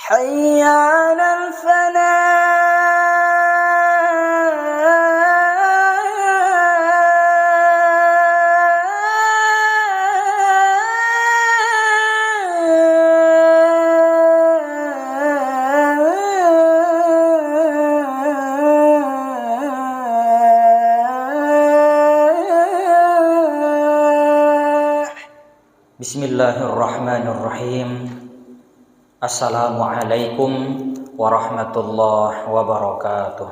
حي على Bismillahirrahmanirrahim. Assalamualaikum warahmatullahi wabarakatuh.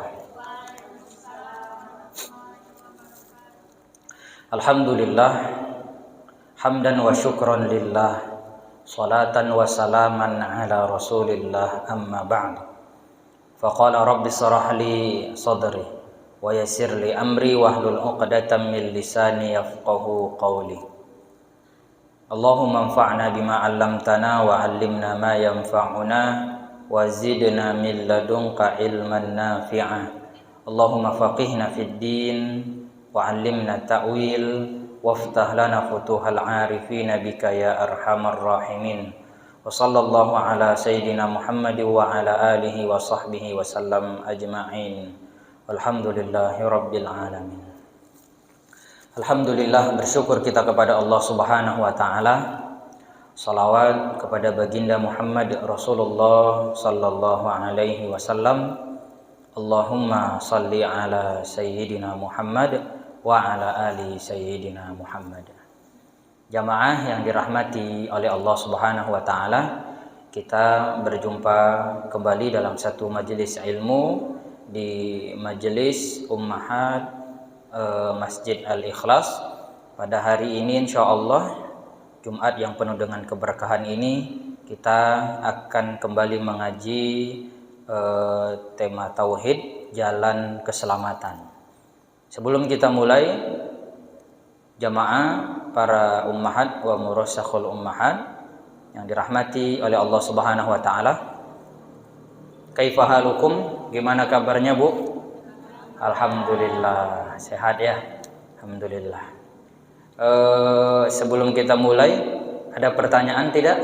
Alhamdulillah, hamdan wa syukran lillah, salatan wa salaman ala rasulillah, amma ba'd. Faqala rabbi shrah li sadri wa yassir li amri wahlul 'uqdatam min lisani yafqahu qawli. Allahumma anfa'na bima 'allamtana wa 'allimna ma yanfa'una wa zidna min ladunka ilman nafi'a. Allahumma faqihna fid din wa 'allimna ta'wil waftah lana futuhal 'arifin bika ya arhamar rahimin. Wa sallallahu ala sayyidina Muhammad wa ala alihi wa sahbihi wa sallam ajma'in. Walhamdulillahi rabbil alamin. Alhamdulillah, bersyukur kita kepada Allah Subhanahu wa taala. Salawat kepada baginda Muhammad Rasulullah sallallahu alaihi wasallam. Allahumma salli ala sayyidina Muhammad wa ala ali sayyidina Muhammad. Jamaah yang dirahmati oleh Allah Subhanahu wa taala, kita berjumpa kembali dalam satu majelis ilmu di majelis Ummahat Masjid Al-Ikhlas. Pada hari ini insyaallah Jumat yang penuh dengan keberkahan ini, kita akan kembali mengaji tema tauhid, jalan keselamatan. Sebelum kita mulai, jamaah para ummahat wa murasakhul ummahat yang dirahmati oleh Allah Subhanahu wa taala, kaifa halukum? Gimana kabarnya, Bu? Alhamdulillah, sehat ya. Alhamdulillah. Sebelum kita mulai, ada pertanyaan tidak?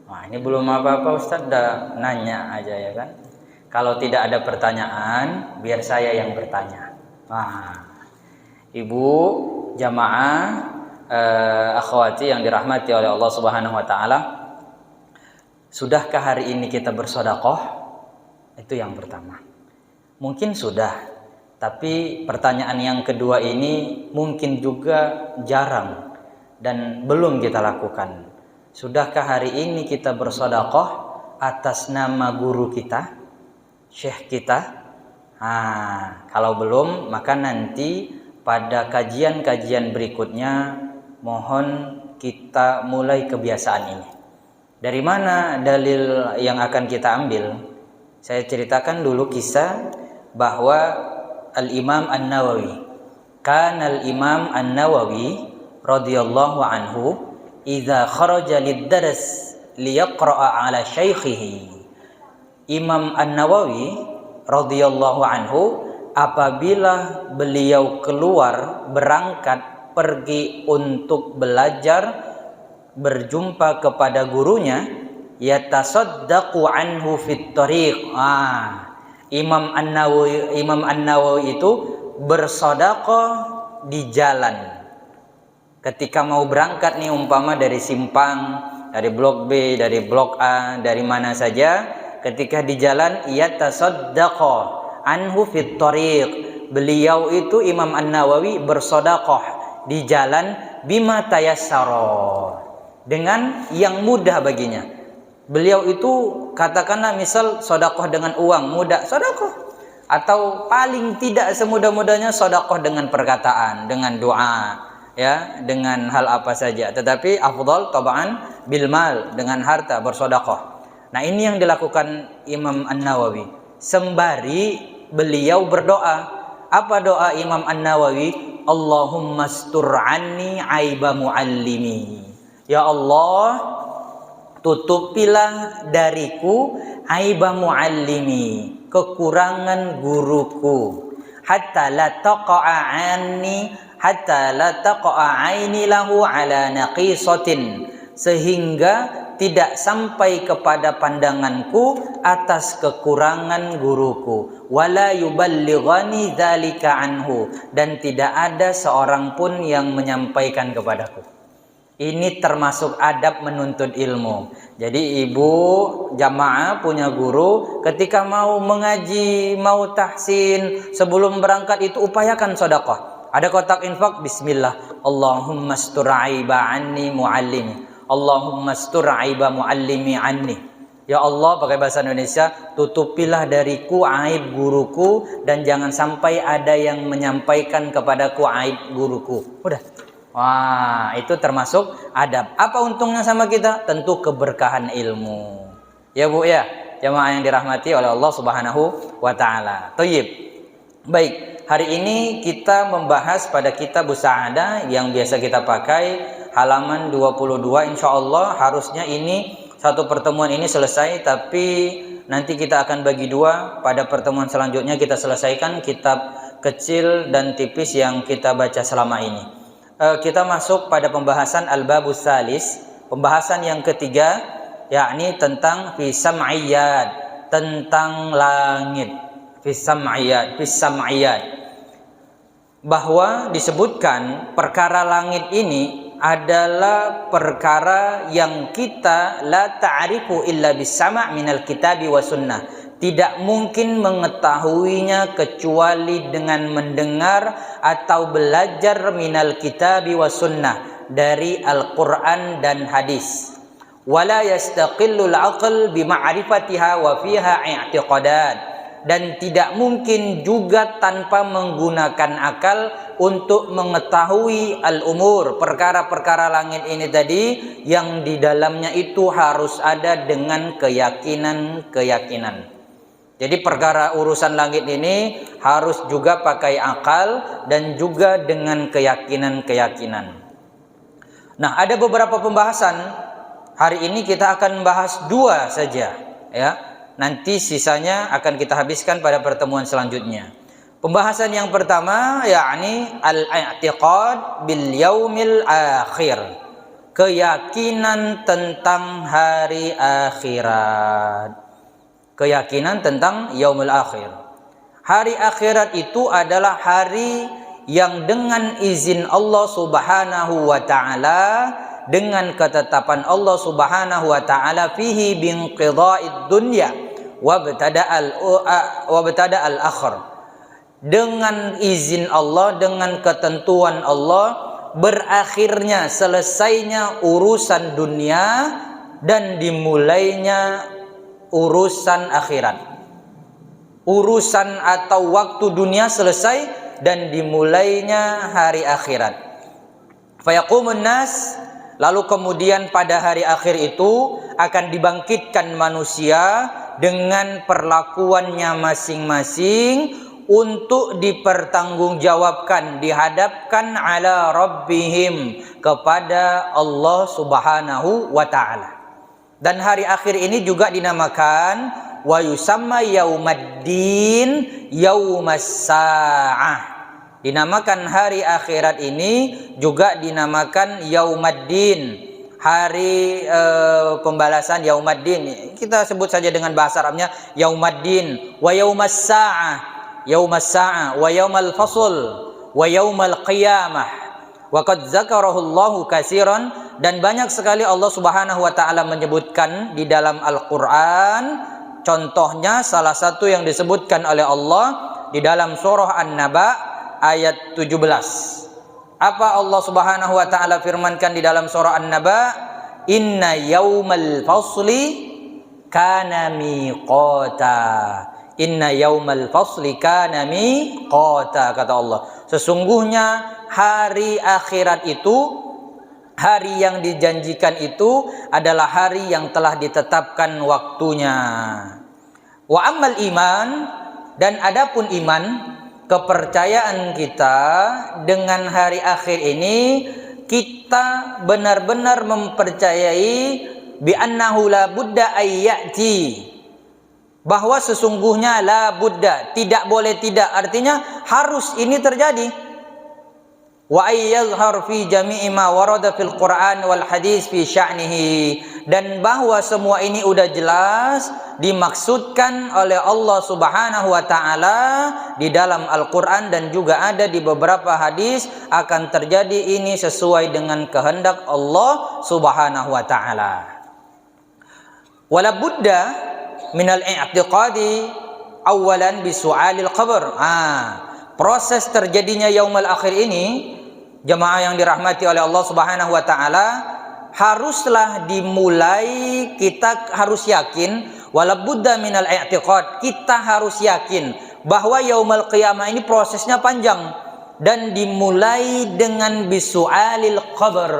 Wah, ini belum apa-apa Ustaz, udah nanya aja ya kan. Kalau tidak ada pertanyaan, biar saya yang bertanya. Wah, Ibu jamaah akhwati yang dirahmati oleh Allah Subhanahu wa taala, sudahkah hari ini kita bersedekah? Itu yang pertama. Mungkin sudah, tapi pertanyaan yang kedua ini mungkin juga jarang dan belum kita lakukan. Sudahkah hari ini kita bersedekah atas nama guru kita, syekh kita? Kalau belum, maka nanti pada kajian-kajian berikutnya mohon kita mulai kebiasaan ini. Dari mana dalil yang akan kita ambil? Saya ceritakan dulu kisah bahwa Al-Imam An-Nawawi, Al-Imam An-Nawawi radhiyallahu anhu idza kharaja lid-dars liyaqra'a ala syaikhihi. Imam An-Nawawi radhiyallahu anhu apabila beliau keluar berangkat pergi untuk belajar berjumpa kepada gurunya, yatasaddaqu anhu fit thariq. Imam An-Nawawi itu bersedekah di jalan. Ketika mau berangkat nih, umpama dari Simpang, dari blok B, dari blok A, dari mana saja, ketika di jalan yatasaddaqu anhu fit thariq. Beliau itu Imam An-Nawawi bersedekah di jalan bima tayassara, dengan yang mudah baginya. Beliau itu katakanlah misal sedekah dengan uang, mudah sedekah, atau paling tidak semudah-mudahnya sedekah dengan perkataan, dengan doa, ya, dengan hal apa saja. Tetapi afdal tabaan bil mal, dengan harta bersedekah. Nah, ini yang dilakukan Imam An-Nawawi sembari beliau berdoa. Apa doa Imam An-Nawawi? Allahumma astur anni aiba muallimi. Ya Allah, tutupilah dariku aiba muallimi, kekurangan guruku, hatta la taqa'a anni, hatta la taqa'a aini lahu ala naqisatin, sehingga tidak sampai kepada pandanganku atas kekurangan guruku, wala yuballighani dzalika anhu, dan tidak ada seorang pun yang menyampaikan kepadaku. Ini termasuk adab menuntut ilmu. Jadi ibu jamaah punya guru, ketika mau mengaji, mau tahsin, sebelum berangkat itu upayakan sedekah. Ada kotak infak, bismillah, Allahumma astur aiba anni muallimi, Allahumma astur aiba muallimi anni. Ya Allah, pakai bahasa Indonesia, tutupilah dariku aib guruku dan jangan sampai ada yang menyampaikan kepadaku aib guruku. Udah. Wah, itu termasuk adab. Apa untungnya sama kita? Tentu keberkahan ilmu. Ya Bu ya, jamaah yang dirahmati oleh Allah Subhanahu wa taala. Thayyib. Baik, hari ini kita membahas pada kitab Sa'adah yang biasa kita pakai, halaman 22. Insyaallah harusnya ini satu pertemuan ini selesai, tapi nanti kita akan bagi dua. Pada pertemuan selanjutnya kita selesaikan kitab kecil dan tipis yang kita baca selama ini. Kita masuk pada pembahasan al-babus salis, pembahasan yang ketiga, yakni tentang fi sam'iyat, tentang langit, fi sam'iyat, bahwa disebutkan perkara langit ini adalah perkara yang kita la ta'rifu illa bis-sama' minal kitabi wa sunnah. Tidak mungkin mengetahuinya kecuali dengan mendengar atau belajar minal kitabi wa sunnah, dari Al-Quran dan hadis. Wala yastaqillul aql bima'rifatiha wa fiha i'tiqadat, dan tidak mungkin juga tanpa menggunakan akal untuk mengetahui al-umur, perkara-perkara langit ini tadi, yang di dalamnya itu harus ada dengan keyakinan-keyakinan. Jadi perkara urusan langit ini harus juga pakai akal dan juga dengan keyakinan-keyakinan. Nah, ada beberapa pembahasan. Hari ini kita akan membahas dua saja, ya. Nanti sisanya akan kita habiskan pada pertemuan selanjutnya. Pembahasan yang pertama yakni al-i'tiqad bil yaumil akhir, keyakinan tentang hari akhirat. Keyakinan tentang yaumul akhir. Hari akhirat itu adalah hari yang dengan izin Allah Subhanahu wa taala, dengan ketetapan Allah Subhanahu wa taala, fihi binqida'id dunya wa btada'al akhir. Dengan izin Allah, dengan ketentuan Allah, berakhirnya, selesainya urusan dunia dan dimulainya urusan akhirat. Urusan atau waktu dunia selesai dan dimulainya hari akhirat. Fayaqumun nas, lalu kemudian pada hari akhir itu akan dibangkitkan manusia dengan perlakuannya masing-masing untuk dipertanggungjawabkan, dihadapkan ala rabbihim, kepada Allah Subhanahu wa taala. Dan hari akhir ini juga dinamakan wa yusamma yaumaddin yaumas sa'ah. Dinamakan hari akhirat ini juga dinamakan yaumaddin, hari pembalasan, yaumaddin. Kita sebut saja dengan bahasa Arabnya yaumaddin, wa yaumas sa'ah, wa yaumal fasl, wa yaumal qiyamah. Wa qad zakarahu Allahu katsiran, dan banyak sekali Allah Subhanahu wa taala menyebutkan di dalam Al-Qur'an. Contohnya salah satu yang disebutkan oleh Allah di dalam surah An-Naba ayat 17. Apa Allah Subhanahu wa taala firmankan di dalam surah An-Naba? Inna yaumal fasli kana miqata. Inna yaumal fasli kana miqata, kata Allah. Sesungguhnya hari akhirat itu, hari yang dijanjikan itu adalah hari yang telah ditetapkan waktunya. Wa ammal iman, dan adapun iman, kepercayaan kita dengan hari akhir ini, kita benar-benar mempercayai bi annahu la budda ayyati, bahwa sesungguhnya la budda, tidak boleh tidak, artinya harus ini terjadi. Wa ayyazhar fi jami'i ma warada fil Qur'an wal hadis fi sya'nihi, dan bahwa semua ini udah jelas dimaksudkan oleh Allah Subhanahu wa taala di dalam Al-Qur'an dan juga ada di beberapa hadis akan terjadi ini sesuai dengan kehendak Allah Subhanahu wa taala. Wala budda minal i'tiqadi awalan bisu'alil qabr. Proses terjadinya yaumul akhir ini, jemaah yang dirahmati oleh Allah Subhanahu wa taala, haruslah dimulai, kita harus yakin, wala budda minal i'tiqad, kita harus yakin bahwa yaumul qiyamah ini prosesnya panjang dan dimulai dengan bisu'alil qabr.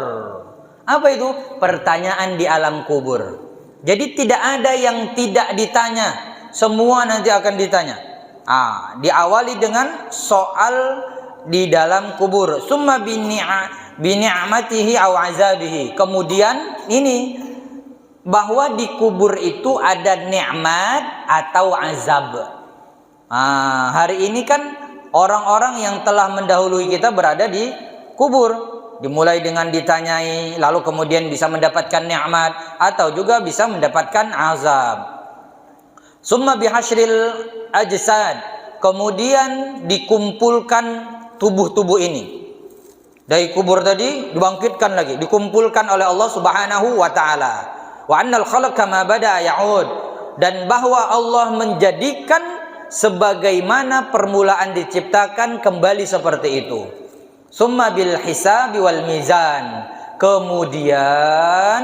Apa itu? Pertanyaan di alam kubur. Jadi tidak ada yang tidak ditanya, semua nanti akan ditanya. Diawali dengan soal di dalam kubur, summa bini'matihi aw azabihi. Kemudian ini bahwa di kubur itu ada nikmat atau azab. Hari ini kan orang-orang yang telah mendahului kita berada di kubur, dimulai dengan ditanyai, lalu kemudian bisa mendapatkan nikmat atau juga bisa mendapatkan azab. Summa bihasyril ajsad, kemudian dikumpulkan tubuh-tubuh ini dari kubur tadi, dibangkitkan lagi, dikumpulkan oleh Allah Subhanahu wa taala. Wa annal khalq kama bada ya'ud, dan bahwa Allah menjadikan sebagaimana permulaan diciptakan kembali seperti itu. Summa bil hisabi wal mizan, kemudian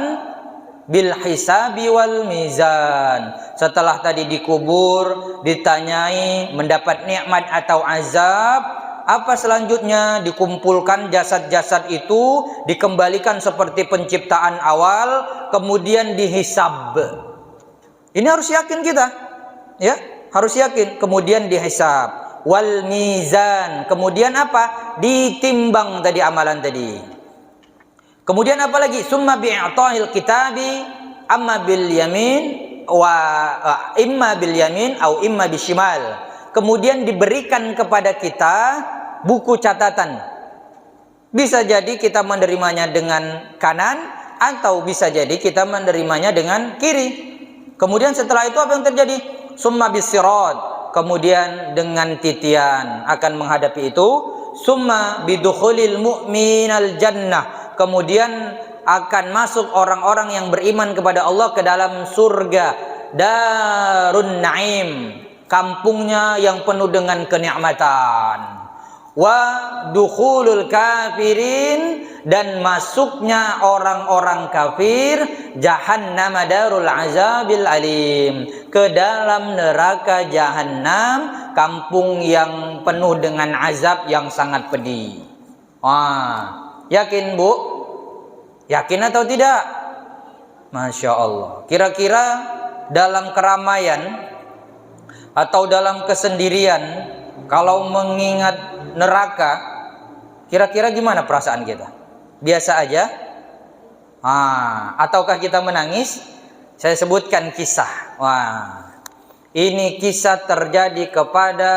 bil hisabi wal mizan, setelah tadi dikubur, ditanyai, mendapat nikmat atau azab, apa selanjutnya? Dikumpulkan jasad-jasad itu, dikembalikan seperti penciptaan awal, kemudian dihisab. Ini harus yakin kita, ya, harus yakin. Kemudian dihisab. Wal mizan, kemudian apa? Ditimbang tadi amalan tadi. Kemudian apa lagi? Summa bi'atahil kitabi amma bil yamin wa imma bil yamin au imma bishimal. Kemudian diberikan kepada kita buku catatan. Bisa jadi kita menerimanya dengan kanan atau bisa jadi kita menerimanya dengan kiri. Kemudian setelah itu apa yang terjadi? Summa bisirat, kemudian dengan titian akan menghadapi itu. Summa bidukhulil mu'minal jannah, kemudian akan masuk orang-orang yang beriman kepada Allah ke dalam surga Darun Naim, kampungnya yang penuh dengan kenikmatan. Wa dukhulul kafirin, dan masuknya orang-orang kafir Jahannam Darul Azabil Alim, ke dalam neraka Jahannam, kampung yang penuh dengan azab yang sangat pedih. Yakin Bu? Yakin atau tidak? Masya Allah. Kira-kira dalam keramaian atau dalam kesendirian, kalau mengingat neraka, kira-kira gimana perasaan kita? Biasa aja? Ataukah kita menangis? Saya sebutkan kisah. Ini kisah terjadi kepada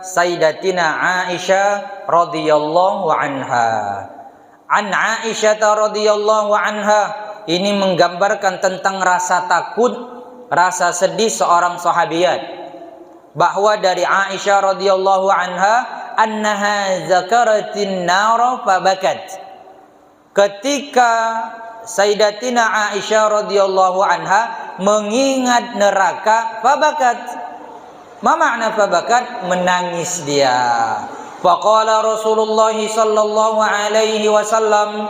Sayyidatina Aisyah radhiyallahu anha. An Aisyah radhiyallahu anha, ini menggambarkan tentang rasa takut, rasa sedih seorang sahabiat, bahwa dari Aisyah radhiyallahu anha annaha zakaratin nar fabakat. Ketika Sayyidatina Aisyah radhiyallahu anha mengingat neraka, fabakat. Ma makna fabakat? Menangis dia. Faqala Rasulullah sallallahu alaihi wasallam,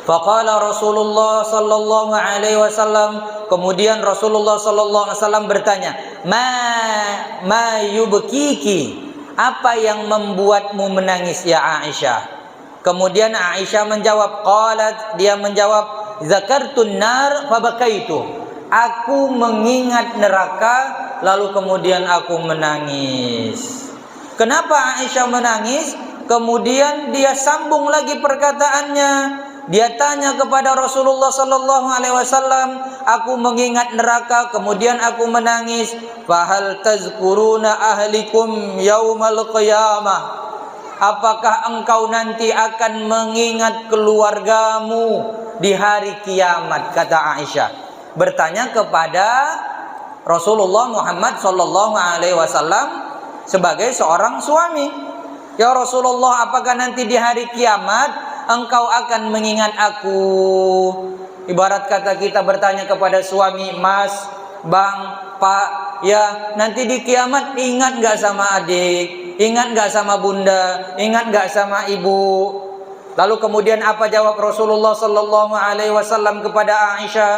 faqala Rasulullah sallallahu alaihi wasallam, kemudian Rasulullah sallallahu alaihi wasallam bertanya, ma yubkiki, apa yang membuatmu menangis ya Aisyah? Kemudian Aisyah menjawab, qalat, dia menjawab, zakartun nar fabakaitu, aku mengingat neraka lalu kemudian aku menangis. Kenapa Aisyah menangis? Kemudian dia sambung lagi perkataannya. Dia tanya kepada Rasulullah sallallahu alaihi wasallam, aku mengingat neraka kemudian aku menangis. Fahal tazkuruna ahlikum yaumal qiyamah, apakah engkau nanti akan mengingat keluargamu di hari kiamat, kata Aisyah. Bertanya kepada Rasulullah Muhammad sallallahu alaihi wasallam sebagai seorang suami. Ya Rasulullah, apakah nanti di hari kiamat engkau akan mengingat aku? Ibarat kata kita bertanya kepada suami, Mas, Bang, Pak, ya nanti di kiamat ingat gak sama adik? Ingat gak sama bunda? Ingat gak sama ibu? Lalu kemudian apa jawab Rasulullah sallallahu alaihi wasallam kepada Aisyah?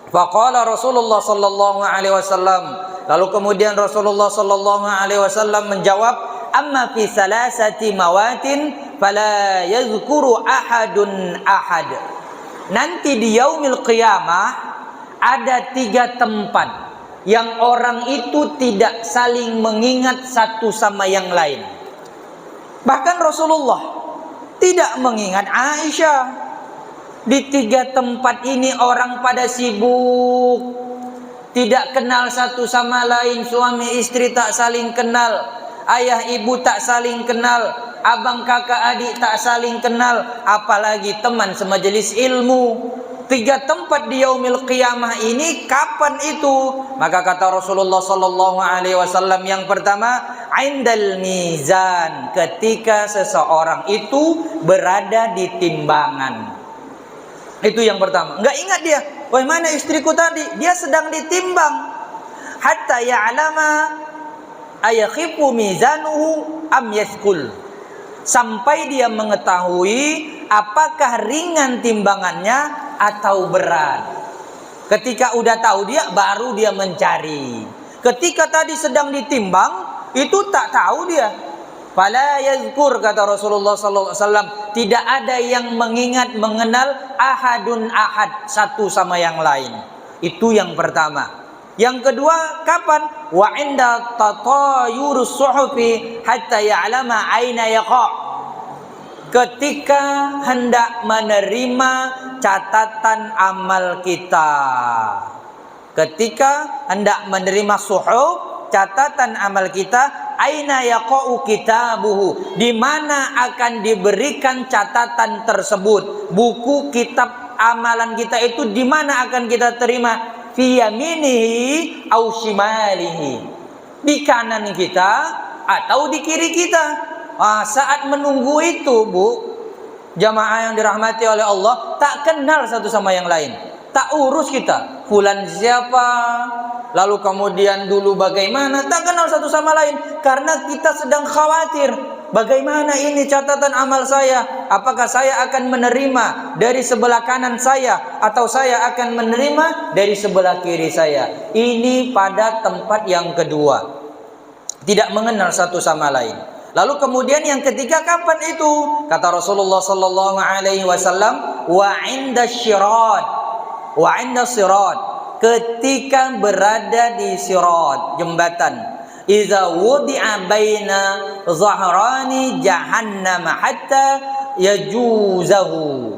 Faqala Rasulullah sallallahu alaihi wasallam, lalu kemudian Rasulullah sallallahu alaihi wasallam menjawab, amma fi salasati mawatin fala yazkuru ahadun ahad. Nanti di yaumil qiyamah ada 3 tempat yang orang itu tidak saling mengingat satu sama yang lain. Bahkan Rasulullah tidak mengingat Aisyah. Di 3 tempat ini orang pada sibuk, tidak kenal satu sama lain. Suami istri tak saling kenal, ayah ibu tak saling kenal, abang kakak adik tak saling kenal, apalagi teman semajelis ilmu. 3 tempat di yaumil qiyamah ini kapan itu? Maka kata Rasulullah sallallahu alaihi wasallam, yang pertama, indal mizan, ketika seseorang itu berada di timbangan. Itu yang pertama. Enggak ingat dia, wah mana istriku tadi? Dia sedang ditimbang. Hatta ya'lama ayakhifu mizanuhu am yaskul. Sampai dia mengetahui apakah ringan timbangannya atau berat. Ketika udah tahu dia, baru dia mencari. Ketika tadi sedang ditimbang, itu tak tahu dia. Fala yazkur, kata Rasulullah sallallahu alaihi wasallam, tidak ada yang mengingat, mengenal ahadun ahad, satu sama yang lain. Itu yang pertama. Yang kedua, kapan? Wa inda tatayurus suhufi hatta ya'lama aina yaqa. Ketika hendak menerima catatan amal kita. Ketika hendak menerima suhuf, catatan amal kita, aina yaqa'u kitabuhu, di mana akan diberikan catatan tersebut. Buku kitab amalan kita itu di mana akan kita terima? Fi yaminihi au shimalihi, di kanan kita atau di kiri kita. Saat menunggu itu, Bu, jamaah yang dirahmati oleh Allah, tak kenal satu sama yang lain, tak urus kita fulan siapa, lalu kemudian dulu bagaimana, tak kenal satu sama lain, karena kita sedang khawatir, bagaimana ini catatan amal saya, apakah saya akan menerima dari sebelah kanan saya atau saya akan menerima dari sebelah kiri saya. Ini pada tempat yang kedua, tidak mengenal satu sama lain. Lalu kemudian yang ketiga kapan itu? Kata Rasulullah sallallahu alaihi wasallam, wa inda syirat, wa inda sirat, ketika berada di sirat, jembatan. Iza wudi'a baina zahrani jahannam hatta yajuzahu.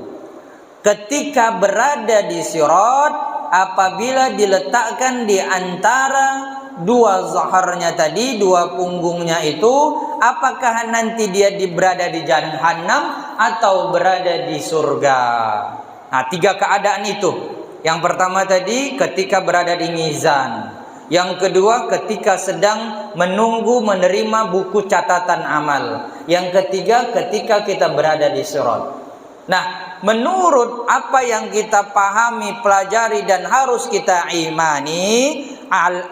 Ketika berada di sirat, apabila diletakkan di antara dua zaharnya tadi, dua punggungnya itu, apakah nanti dia berada di jahannam atau berada di surga? Nah, 3 keadaan itu. Yang pertama tadi ketika berada di mizan. Yang kedua ketika sedang menunggu menerima buku catatan amal. Yang ketiga ketika kita berada di sirat. Nah, menurut apa yang kita pahami, pelajari dan harus kita imani,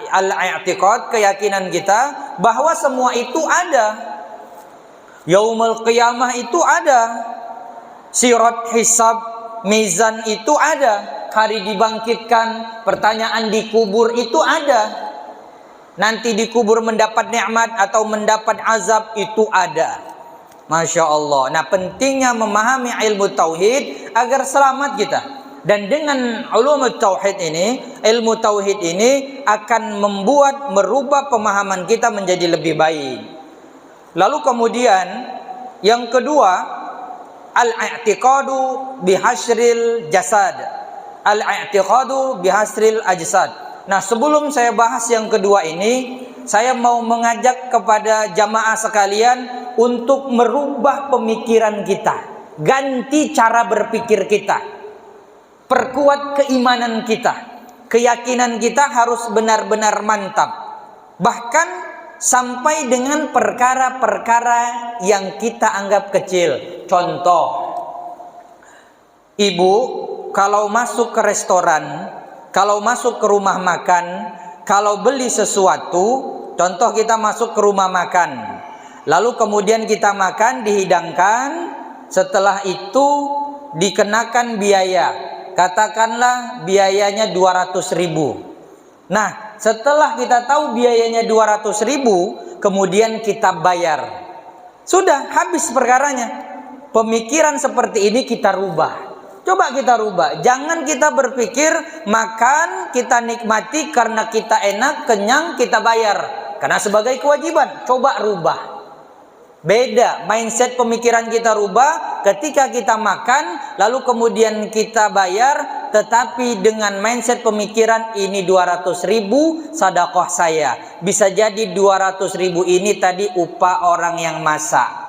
al-i'tiqad, keyakinan kita bahwa semua itu ada. Yaumul qiyamah itu ada. Sirat, hisab, mizan itu ada. Hari dibangkitkan, pertanyaan di kubur itu ada. Nanti di kubur mendapat nikmat atau mendapat azab itu ada. Masya Allah. Nah, pentingnya memahami ilmu tauhid agar selamat kita. Dan dengan ulumul tauhid ini, ilmu tauhid ini akan membuat, merubah pemahaman kita menjadi lebih baik. Lalu kemudian yang kedua, al-i'tiqadu bihasril jasad. Al-i'tiqadu bihasril ajsad. Nah, sebelum saya bahas yang kedua ini, saya mau mengajak kepada jamaah sekalian untuk merubah pemikiran kita, ganti cara berpikir kita. Perkuat keimanan kita. Keyakinan kita harus benar-benar mantap. Bahkan sampai dengan perkara-perkara yang kita anggap kecil. Contoh, ibu kalau masuk ke restoran, kalau masuk ke rumah makan, kalau beli sesuatu, contoh kita masuk ke rumah makan, lalu kemudian kita makan, dihidangkan, setelah itu dikenakan biaya, katakanlah biayanya 200.000. Nah, setelah kita tahu biayanya 200.000, kemudian kita bayar, sudah habis perkaranya. Pemikiran seperti ini kita rubah. Coba kita rubah. Jangan kita berpikir makan kita nikmati karena kita enak, kenyang, kita bayar karena sebagai kewajiban. Coba rubah. Beda mindset pemikiran kita rubah ketika kita makan lalu kemudian kita bayar, tetapi dengan mindset pemikiran ini 200.000 sedekah saya. Bisa jadi 200.000 ini tadi upah orang yang masak.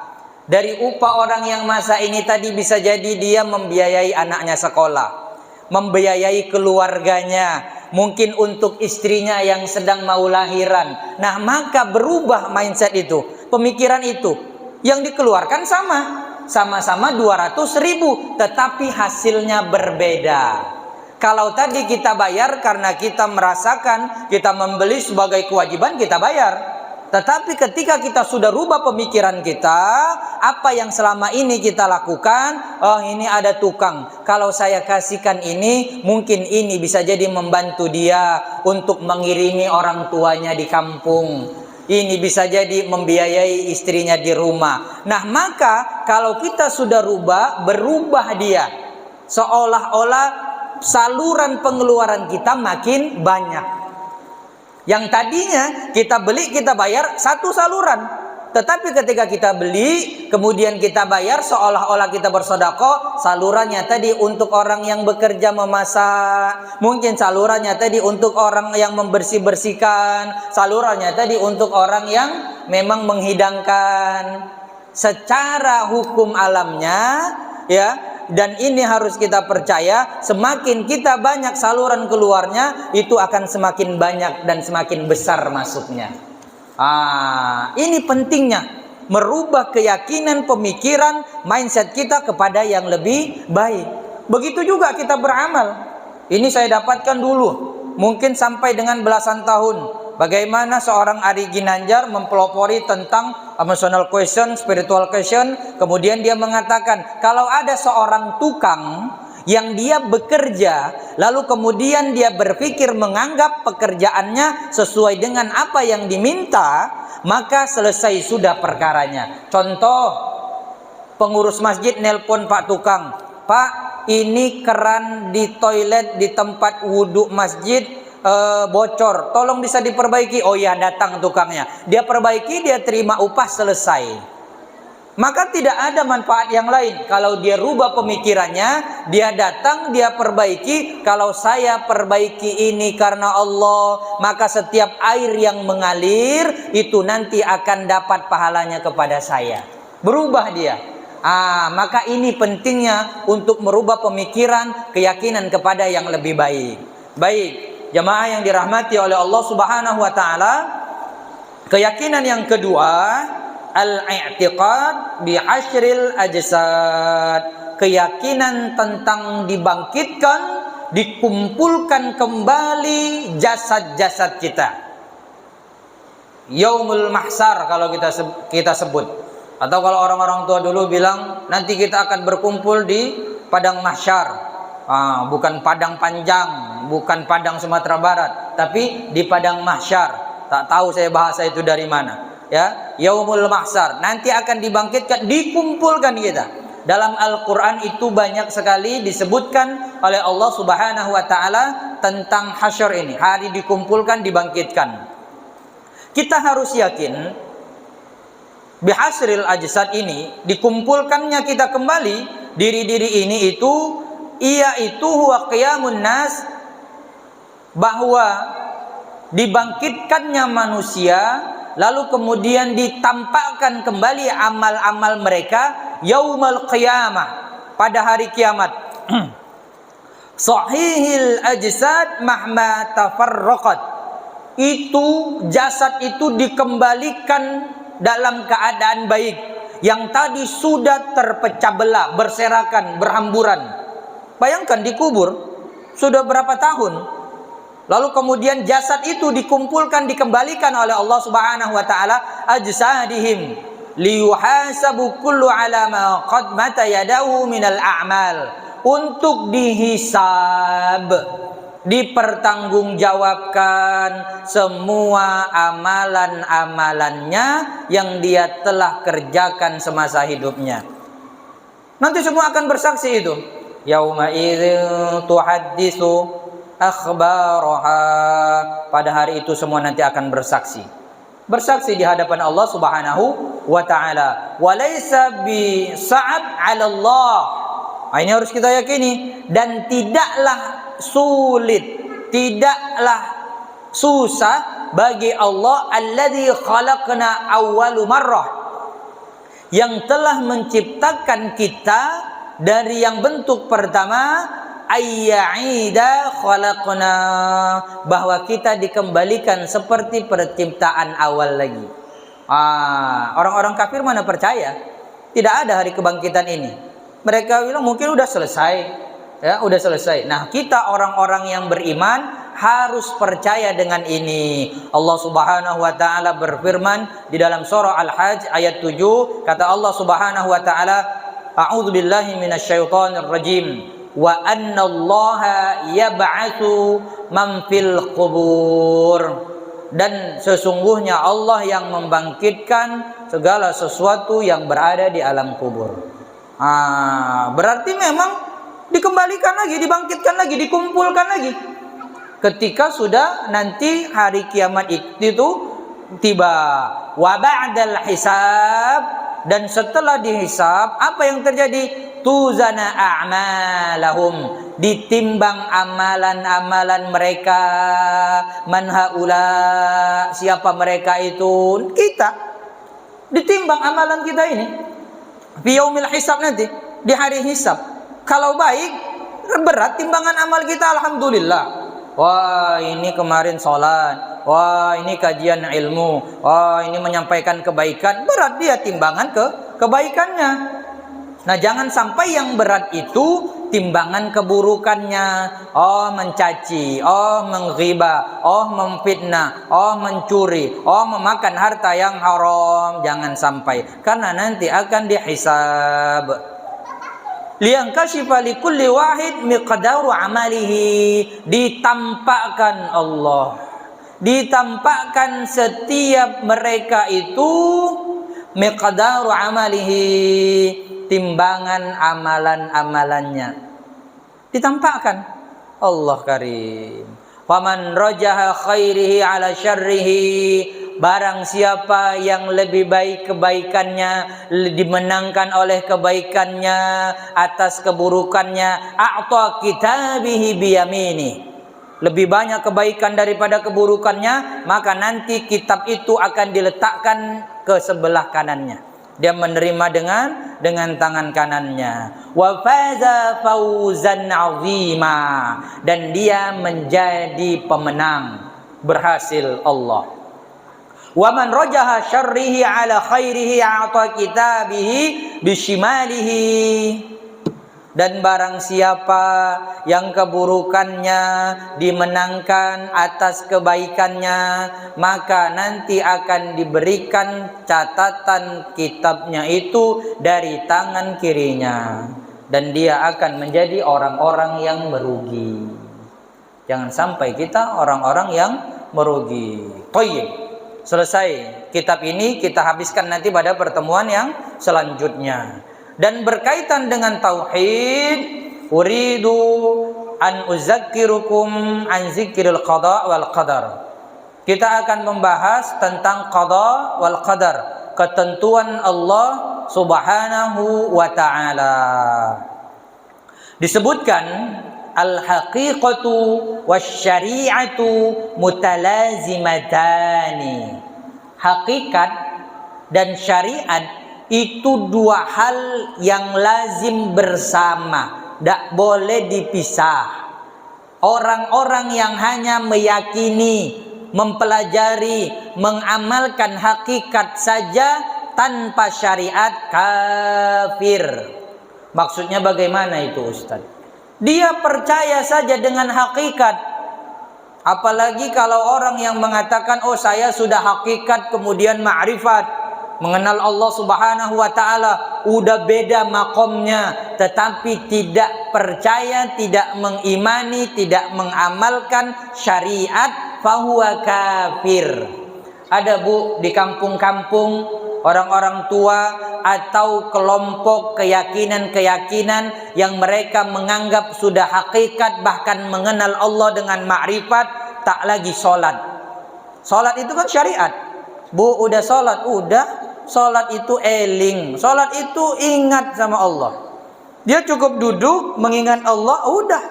Dari upah orang yang masak ini tadi bisa jadi dia membiayai anaknya sekolah, membiayai keluarganya, mungkin untuk istrinya yang sedang mau lahiran. Nah, maka berubah mindset itu, pemikiran itu. Yang dikeluarkan sama-sama 200.000, tetapi hasilnya berbeda. Kalau tadi kita bayar karena kita merasakan, kita membeli sebagai kewajiban, kita bayar. Tetapi ketika kita sudah rubah pemikiran kita, apa yang selama ini kita lakukan, oh ini ada tukang, kalau saya kasihkan ini, mungkin ini bisa jadi membantu dia untuk mengirimi orang tuanya di kampung. Ini bisa jadi membiayai istrinya di rumah. Nah, maka kalau kita sudah berubah dia, seolah-olah saluran pengeluaran kita makin banyak. Yang tadinya kita beli, kita bayar satu saluran. Tetapi ketika kita beli, kemudian kita bayar, seolah-olah kita bersedekah. Salurannya tadi untuk orang yang bekerja memasak. Mungkin salurannya tadi untuk orang yang membersih-bersihkan. Salurannya tadi untuk orang yang memang menghidangkan. Secara hukum alamnya, ya. Dan ini harus kita percaya, semakin kita banyak saluran keluarnya, itu akan semakin banyak dan semakin besar masuknya. Ini pentingnya merubah keyakinan, pemikiran, mindset kita kepada yang lebih baik. Begitu juga kita beramal. Ini saya dapatkan dulu, mungkin sampai dengan belasan tahun. Bagaimana seorang Ari Ginanjar mempelopori tentang emotional question, spiritual question. Kemudian dia mengatakan, kalau ada seorang tukang yang dia bekerja, lalu kemudian dia berpikir menganggap pekerjaannya sesuai dengan apa yang diminta, maka selesai sudah perkaranya. Contoh, pengurus masjid nelpon Pak tukang, Pak, ini keran di toilet di tempat wudhu masjid bocor, tolong bisa diperbaiki. Oh ya, datang tukangnya, dia perbaiki, dia terima upah, selesai. Maka tidak ada manfaat yang lain. Kalau dia rubah pemikirannya, dia datang, dia perbaiki. Kalau saya perbaiki ini karena Allah, maka setiap air yang mengalir itu nanti akan dapat pahalanya kepada saya. Berubah dia. Maka ini pentingnya untuk merubah pemikiran, keyakinan kepada yang lebih baik. Baik, jamaah yang dirahmati oleh Allah Subhanahu wa taala, keyakinan yang kedua, al-i'tiqad bi asyril ajsad, keyakinan tentang dibangkitkan, dikumpulkan kembali jasad-jasad kita. Yaumul mahsyar kalau kita sebut, atau kalau orang-orang tua dulu bilang nanti kita akan berkumpul di padang mahsyar. Bukan padang panjang, bukan padang Sumatera Barat, tapi di padang mahsyar. Tak tahu saya bahasa itu dari mana. Ya, yaumul mahsyar, nanti akan dibangkitkan, dikumpulkan kita. Dalam Al-Quran itu banyak sekali disebutkan oleh Allah Subhanahu wa ta'ala tentang hasyar ini, hari dikumpulkan, dibangkitkan. Kita harus yakin bihasril ajsad ini, dikumpulkannya kita kembali, diri-diri ini itu, itu huwa qiyamun nas, bahwa dibangkitkannya manusia, lalu kemudian ditampakkan kembali amal-amal mereka yaumul qiyamah, pada hari kiamat. sahihil ajsad mahma tafarraqat. Itu jasad itu dikembalikan dalam keadaan baik. Yang tadi sudah terpecah belah, berserakan, berhamburan. Bayangkan dikubur sudah berapa tahun. Lalu kemudian jasad itu dikumpulkan, dikembalikan oleh Allah Subhanahu wa taala ajsadihim liyuhasabu kullu ala ma qaddamata yadahu minal a'mal, untuk dihisab, dipertanggungjawabkan semua amalan-amalannya yang dia telah kerjakan semasa hidupnya. Nanti semua akan bersaksi itu. Yauma idzin tuhaddisu akhbaraha. Pada hari itu semua nanti akan bersaksi. Bersaksi di hadapan Allah Subhanahu wa taala. Wa laisa bi sa'ab 'ala Allah. Ini harus kita yakini, dan tidaklah sulit, tidaklah susah bagi Allah alladzi khalaqna awwalu marrah, yang telah menciptakan kita dari yang bentuk pertama, ayya'ida khalaqna, bahwa kita dikembalikan seperti penciptaan awal lagi. Orang-orang kafir mana percaya tidak ada hari kebangkitan ini. Mereka bilang mungkin udah selesai, ya udah selesai. Nah, kita orang-orang yang beriman harus percaya dengan ini. Allah Subhanahu wa taala berfirman di dalam surah Al-Hajj ayat 7, kata Allah Subhanahu wa taala, a'udzubillahi minasyaitonir rajim, wa annallaha yab'atsu man fil qubur, dan sesungguhnya Allah yang membangkitkan segala sesuatu yang berada di alam kubur. Berarti memang dikembalikan lagi, dibangkitkan lagi, dikumpulkan lagi. Ketika sudah nanti hari kiamat itu tiba, wa ba'dal hisab, dan setelah dihisab apa yang terjadi? Tuzana a'malahum, ditimbang amalan-amalan mereka. Man haula, siapa mereka itu? Kita. Ditimbang amalan kita ini fi yaumil hisab, nanti di hari hisab. Kalau baik, berat timbangan amal kita, alhamdulillah. Wah, ini kemarin sholat, wah ini kajian ilmu, wah ini menyampaikan kebaikan, berat dia timbangan kebaikannya. Nah, jangan sampai yang berat itu timbangan keburukannya. Oh mencaci, oh menghibah, oh memfitnah, oh mencuri, oh memakan harta yang haram. Jangan sampai, karena nanti akan dihisab. Liyankashifa likulli wahid miqdaru amalihi, ditampakkan Allah, ditampakkan setiap mereka itu miqdaru amalihi, timbangan amalan-amalannya ditampakkan. Allah karim. Faman rajaha khairihi ala syarrihi, barang siapa yang lebih baik kebaikannya, dimenangkan oleh kebaikannya atas keburukannya, a'ta kitabihi biyamini, lebih banyak kebaikan daripada keburukannya, maka nanti kitab itu akan diletakkan ke sebelah kanannya. Dia menerima dengan tangan kanannya. Wa faza fawzan 'azima, dan dia menjadi pemenang, berhasil Allah. Wa man rajaha syarrihi ala khairihi a'ta kitabihi bishimalihi, dan barang siapa yang keburukannya dimenangkan atas kebaikannya, maka nanti akan diberikan catatan kitabnya itu dari tangan kirinya, dan dia akan menjadi orang-orang yang merugi. Jangan sampai kita orang-orang yang merugi. Thayyib. Selesai kitab ini, kita habiskan nanti pada pertemuan yang selanjutnya. Dan berkaitan dengan tauhid, uridu an uzakkirukum an zikril qada wal qadar. Kita akan membahas tentang qada wal qadar, ketentuan Allah Subhanahu wa taala. Disebutkan al-haqiqatu wasyari'atu mutalazimatani. Hakikat dan syariat itu dua hal yang lazim bersama, tidak boleh dipisah. Orang-orang yang hanya meyakini, mempelajari, mengamalkan hakikat saja tanpa syariat kafir. Maksudnya bagaimana itu Ustaz? Dia percaya saja dengan hakikat. Apalagi kalau orang yang mengatakan, oh saya sudah hakikat kemudian ma'rifat, mengenal Allah Subhanahu wa taala, udah beda makomnya, tetapi tidak percaya, tidak mengimani, tidak mengamalkan syariat, fahuwa kafir. Ada Bu di kampung-kampung orang-orang tua atau kelompok keyakinan-keyakinan yang mereka menganggap sudah hakikat, bahkan mengenal Allah dengan ma'rifat, tak lagi sholat. Sholat itu kan syariat. Bu, udah sholat, udah. Sholat itu eling, sholat itu ingat sama Allah. Dia cukup duduk mengingat Allah, udah.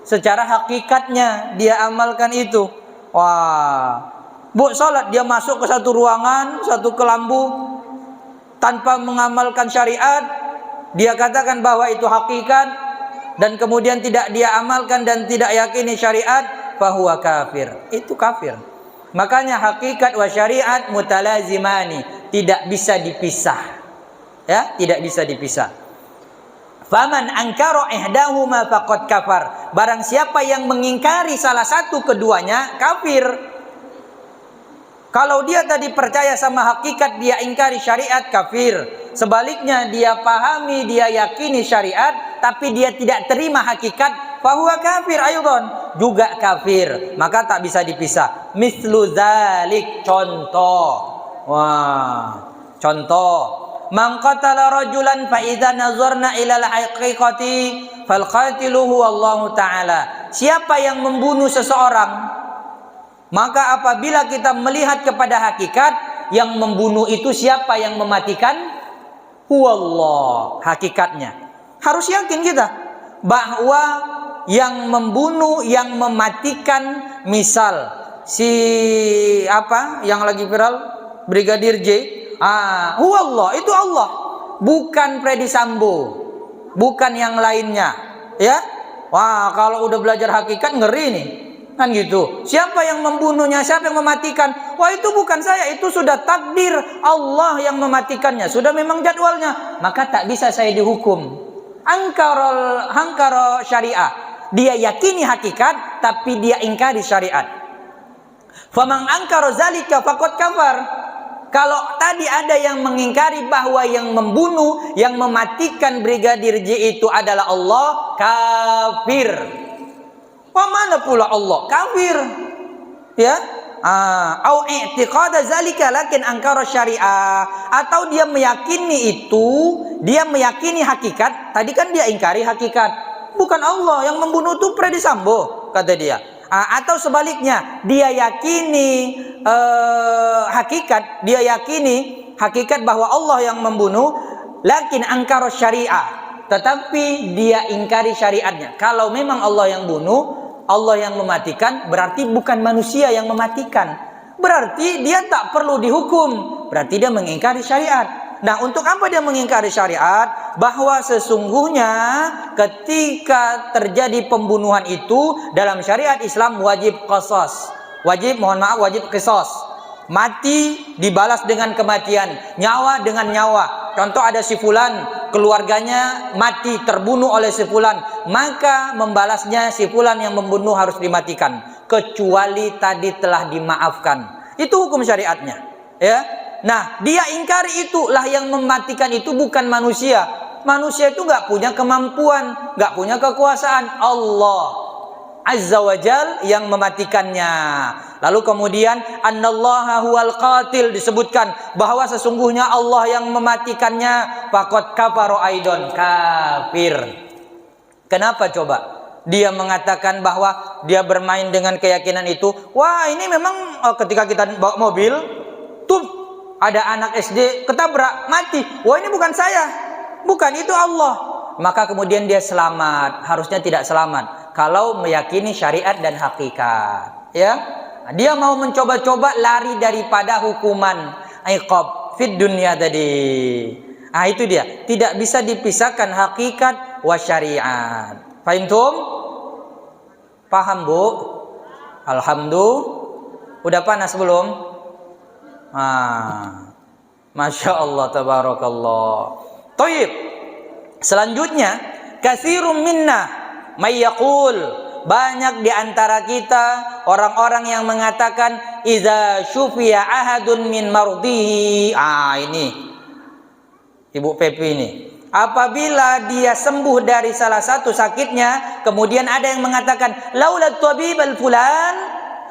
Secara hakikatnya dia amalkan itu. Wah, Bu, sholat dia masuk ke satu ruangan, satu kelambu, tanpa mengamalkan syariat, dia katakan bahwa itu hakikat, dan kemudian tidak dia amalkan dan tidak yakini syariat, fahuwa kafir. Itu kafir. Makanya hakikat wa syariat mutalazimani, tidak bisa dipisah. Ya, tidak bisa dipisah. Faman angkara ihdahuma faqad kafar. Barang siapa yang mengingkari salah satu keduanya, kafir. Kalau dia tadi percaya sama hakikat, dia ingkari syariat, kafir. Sebaliknya dia pahami, dia yakini syariat, tapi dia tidak terima hakikat, fahuwa kafir aydan, juga kafir. Maka tak bisa dipisah. Mislu dzalik, contoh. Wah, contoh. Man qatala rajulan fa idza nazarna ila al-haqiqati fal qatiluhu Allahu taala. Siapa yang membunuh seseorang, maka apabila kita melihat kepada hakikat, yang membunuh itu siapa yang mematikan? Huwallah, hakikatnya. Harus yakin kita bahwa yang membunuh, yang mematikan, misal si apa yang lagi viral, Brigadir J, huwallah, itu Allah, bukan Freddy Sambo, bukan yang lainnya, ya. Wah, kalau udah belajar hakikat ngeri nih. Kan gitu. Siapa yang membunuhnya, siapa yang mematikan? Wah, itu bukan saya, itu sudah takdir Allah yang mematikannya, sudah memang jadwalnya. Maka tak bisa saya dihukum. Angkara syariah, dia yakini hakikat tapi dia ingkari syariat. Faman angkara zalika faqad kafar. Kalau tadi ada yang mengingkari bahwa yang membunuh, yang mematikan Brigadir J itu adalah Allah, kafir. Wah, mana pula Allah? Kafir. Ya. Au i'tiqada zalika lakin angkara syariah. Atau dia meyakini itu, dia meyakini hakikat. Tadi kan dia ingkari hakikat. Bukan Allah yang membunuh itu Freddy Sambo, kata dia. Atau sebaliknya, dia yakini hakikat, dia yakini hakikat bahwa Allah yang membunuh, lakin angkara syariah. Tetapi dia ingkari syariatnya. Kalau memang Allah yang bunuh, Allah yang mematikan, berarti bukan manusia yang mematikan. Berarti dia tak perlu dihukum. Berarti dia mengingkari syariat. Nah, untuk apa dia mengingkari syariat? Bahwa sesungguhnya ketika terjadi pembunuhan itu dalam syariat Islam wajib qisas. Wajib qisas. Mati dibalas dengan kematian, nyawa dengan nyawa. Contoh, ada si fulan, keluarganya mati terbunuh oleh si fulan, maka membalasnya si fulan yang membunuh harus dimatikan, kecuali tadi telah dimaafkan. Itu hukum syariatnya, ya. Nah, dia ingkari itulah yang mematikan itu bukan manusia. Manusia itu nggak punya kemampuan, nggak punya kekuasaan. Allah Azza wa Jal yang mematikannya. Lalu kemudian annallaha huwal qatil, disebutkan bahwa sesungguhnya Allah yang mematikannya, faqad kafara aidon, kafir. Kenapa coba dia mengatakan bahwa dia bermain dengan keyakinan itu? Wah, ini memang ketika kita bawa mobil tuh ada anak SD ketabrak mati. Wah, ini bukan saya, bukan, itu Allah. Maka kemudian dia selamat. Harusnya tidak selamat kalau meyakini syariat dan hakikat, ya. Dia mau mencoba-coba lari daripada hukuman iqab fid dunya tadi. Itu dia, tidak bisa dipisahkan hakikat wa syariat. Fahimtum? Paham, Bu? Alhamdulillah. Udah panas belum? Masya Allah, tabarakallah. Taib. Selanjutnya, katsirum minna may yaqul, banyak di antara kita orang-orang yang mengatakan iza syufiya ahadun min mardihi. Ini Ibu Pepi ini. Apabila dia sembuh dari salah satu sakitnya, kemudian ada yang mengatakan laula tabib al fulan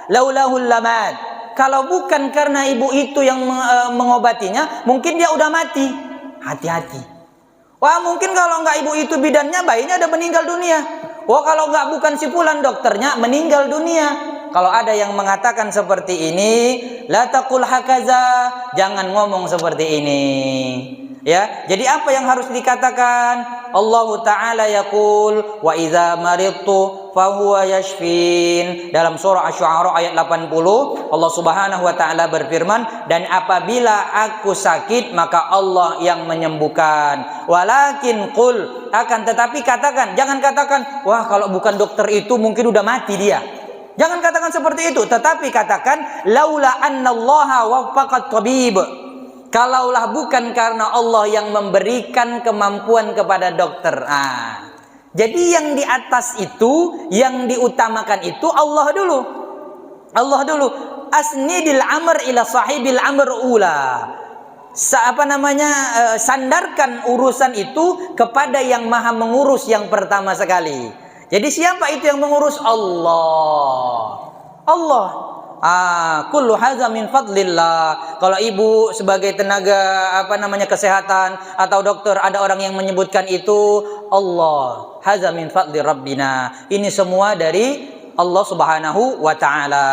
laulahul lamad. Kalau bukan karena ibu itu yang mengobatinya, mungkin dia udah mati. Hati-hati. Wah, mungkin kalau nggak ibu itu bidannya, bayinya udah meninggal dunia. Wah, kalau nggak bukan si fulan dokternya, meninggal dunia. Kalau ada yang mengatakan seperti ini, la taqul hakaza, jangan ngomong seperti ini. Ya, jadi apa yang harus dikatakan? Allah Ta'ala yaqul wa idza maridtu fahuwa yashfin. Dalam surah Asy-Syu'ara ayat 80, Allah Subhanahu wa taala berfirman, dan apabila aku sakit maka Allah yang menyembuhkan. Walakin qul, akan tetapi katakan, jangan katakan wah kalau bukan dokter itu mungkin udah mati dia. Jangan katakan seperti itu, tetapi katakan laula annallaha waffaqat tabib. Kalaulah bukan karena Allah yang memberikan kemampuan kepada dokter. Jadi yang di atas itu, yang diutamakan itu Allah dulu. Allah dulu. Asnidil amr ila sahibil amr ula. Sandarkan urusan itu kepada yang maha mengurus yang pertama sekali. Jadi siapa itu yang mengurus? Allah. Allah. Kullu hadza min fadlillah. Kalau ibu sebagai tenaga kesehatan atau dokter, ada orang yang menyebutkan itu Allah, hadza min fadli rabbina. Ini semua dari Allah Subhanahu wa taala.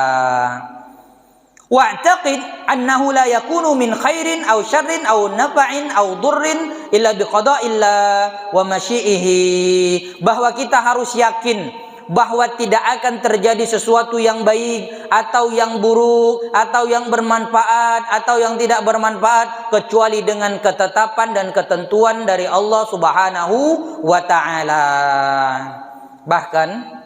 Wa'taqid annahu la yakunu min khairin aw syarrin aw nafa'in aw durrin illa biqada'illah wa masyi'ihi. Bahwa kita harus yakin bahwa tidak akan terjadi sesuatu yang baik atau yang buruk atau yang bermanfaat atau yang tidak bermanfaat kecuali dengan ketetapan dan ketentuan dari Allah Subhanahu wa taala. Bahkan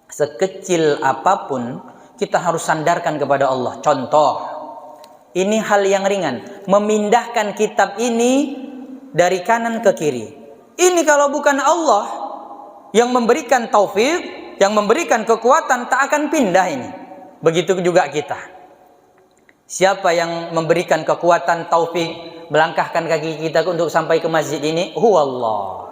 sekecil apapun kita harus sandarkan kepada Allah. Contoh, ini hal yang ringan, memindahkan kitab ini dari kanan ke kiri. Ini kalau bukan Allah yang memberikan taufik, yang memberikan kekuatan, tak akan pindah ini. Begitu juga kita. Siapa yang memberikan kekuatan, taufik, melangkahkan kaki kita untuk sampai ke masjid ini? Huwallah.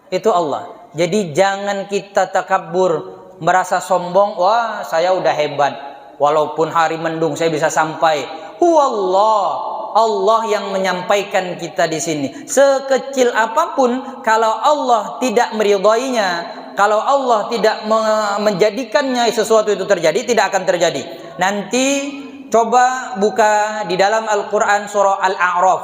Itu Allah. Jadi jangan kita takabur, merasa sombong, wah saya udah hebat, walaupun hari mendung saya bisa sampai. Huwallah. Allah yang menyampaikan kita di sini. Sekecil apapun, kalau Allah tidak meridainya, kalau Allah tidak menjadikannya sesuatu itu terjadi, tidak akan terjadi. Nanti coba buka di dalam Al-Quran surah Al-A'raf.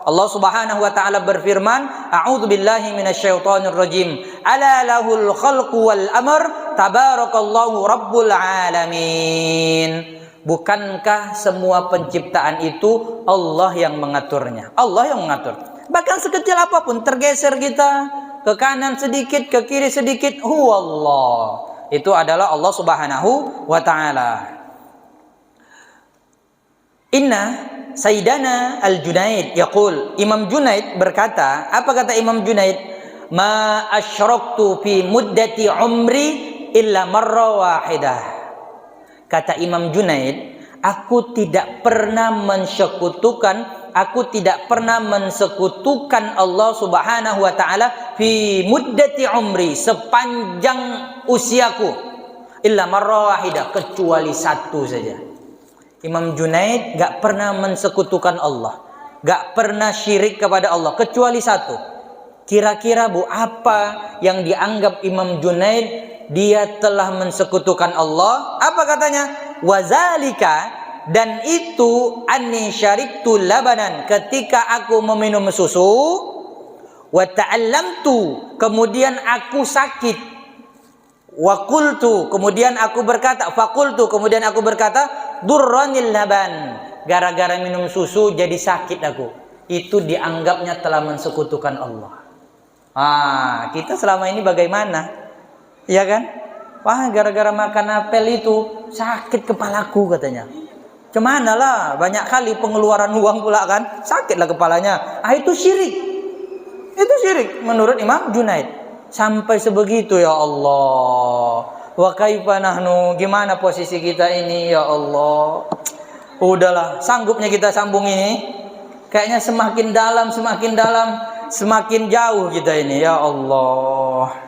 Allah Subhanahu wa taala berfirman, a'udzu billahi minasyaitonir rajim. Ala lahul khalqu wal amr, tabarakallahu rabbul alamin. Bukankah semua penciptaan itu Allah yang mengaturnya? Allah yang mengatur. Bahkan sekecil apapun, tergeser kita ke kanan sedikit, ke kiri sedikit, huwallah. Itu adalah Allah Subhanahu wa taala. Inna Sayyidana Al-Junaid yaqul, Imam Junaid berkata, apa kata Imam Junaid? Ma asyraktu fi muddati umri illa marra wahidah. Kata Imam Junaid, aku tidak pernah mensekutukan Allah Subhanahu wa taala fi muddati umri, sepanjang usiaku, illa marra wahidah, kecuali satu saja. Imam Junaid gak pernah mensekutukan Allah, gak pernah syirik kepada Allah, kecuali satu. Kira-kira Bu, apa yang dianggap Imam Junaid dia telah mensekutukan Allah? Apa katanya? Wazalika, dan itu anni syaribtu labanan, ketika aku meminum susu, wa ta'allamtu, kemudian aku sakit, wa qultu, kemudian aku berkata, faqultu, kemudian aku berkata, durranil laban, gara-gara minum susu jadi sakit aku. Itu dianggapnya telah mensekutukan Allah. Kita selama ini bagaimana? Ya kan? Wah, gara-gara makan apel itu sakit kepalaku katanya. Cemana lah, banyak kali pengeluaran uang pula kan, sakitlah kepalanya. Ah, itu syirik. Itu syirik menurut Imam Junaid. Sampai sebegitu ya Allah. Wa kaifa nahnu, gimana posisi kita ini ya Allah. Udahlah, sanggupnya kita sambung ini. Kayaknya semakin dalam, semakin jauh kita ini ya Allah.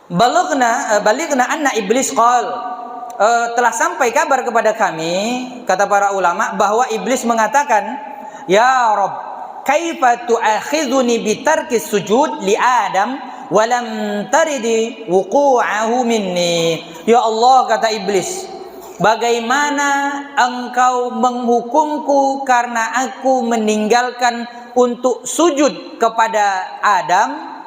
Balighna anna iblis qala, telah sampai kabar kepada kami, kata para ulama, bahwa iblis mengatakan, ya Rabb, kaifa tu'akhidhuni bitarkis sujud li Adam wa lam taridi wuqu'ahu minni. Ya Allah, kata iblis, bagaimana engkau menghukumku karena aku meninggalkan untuk sujud kepada Adam,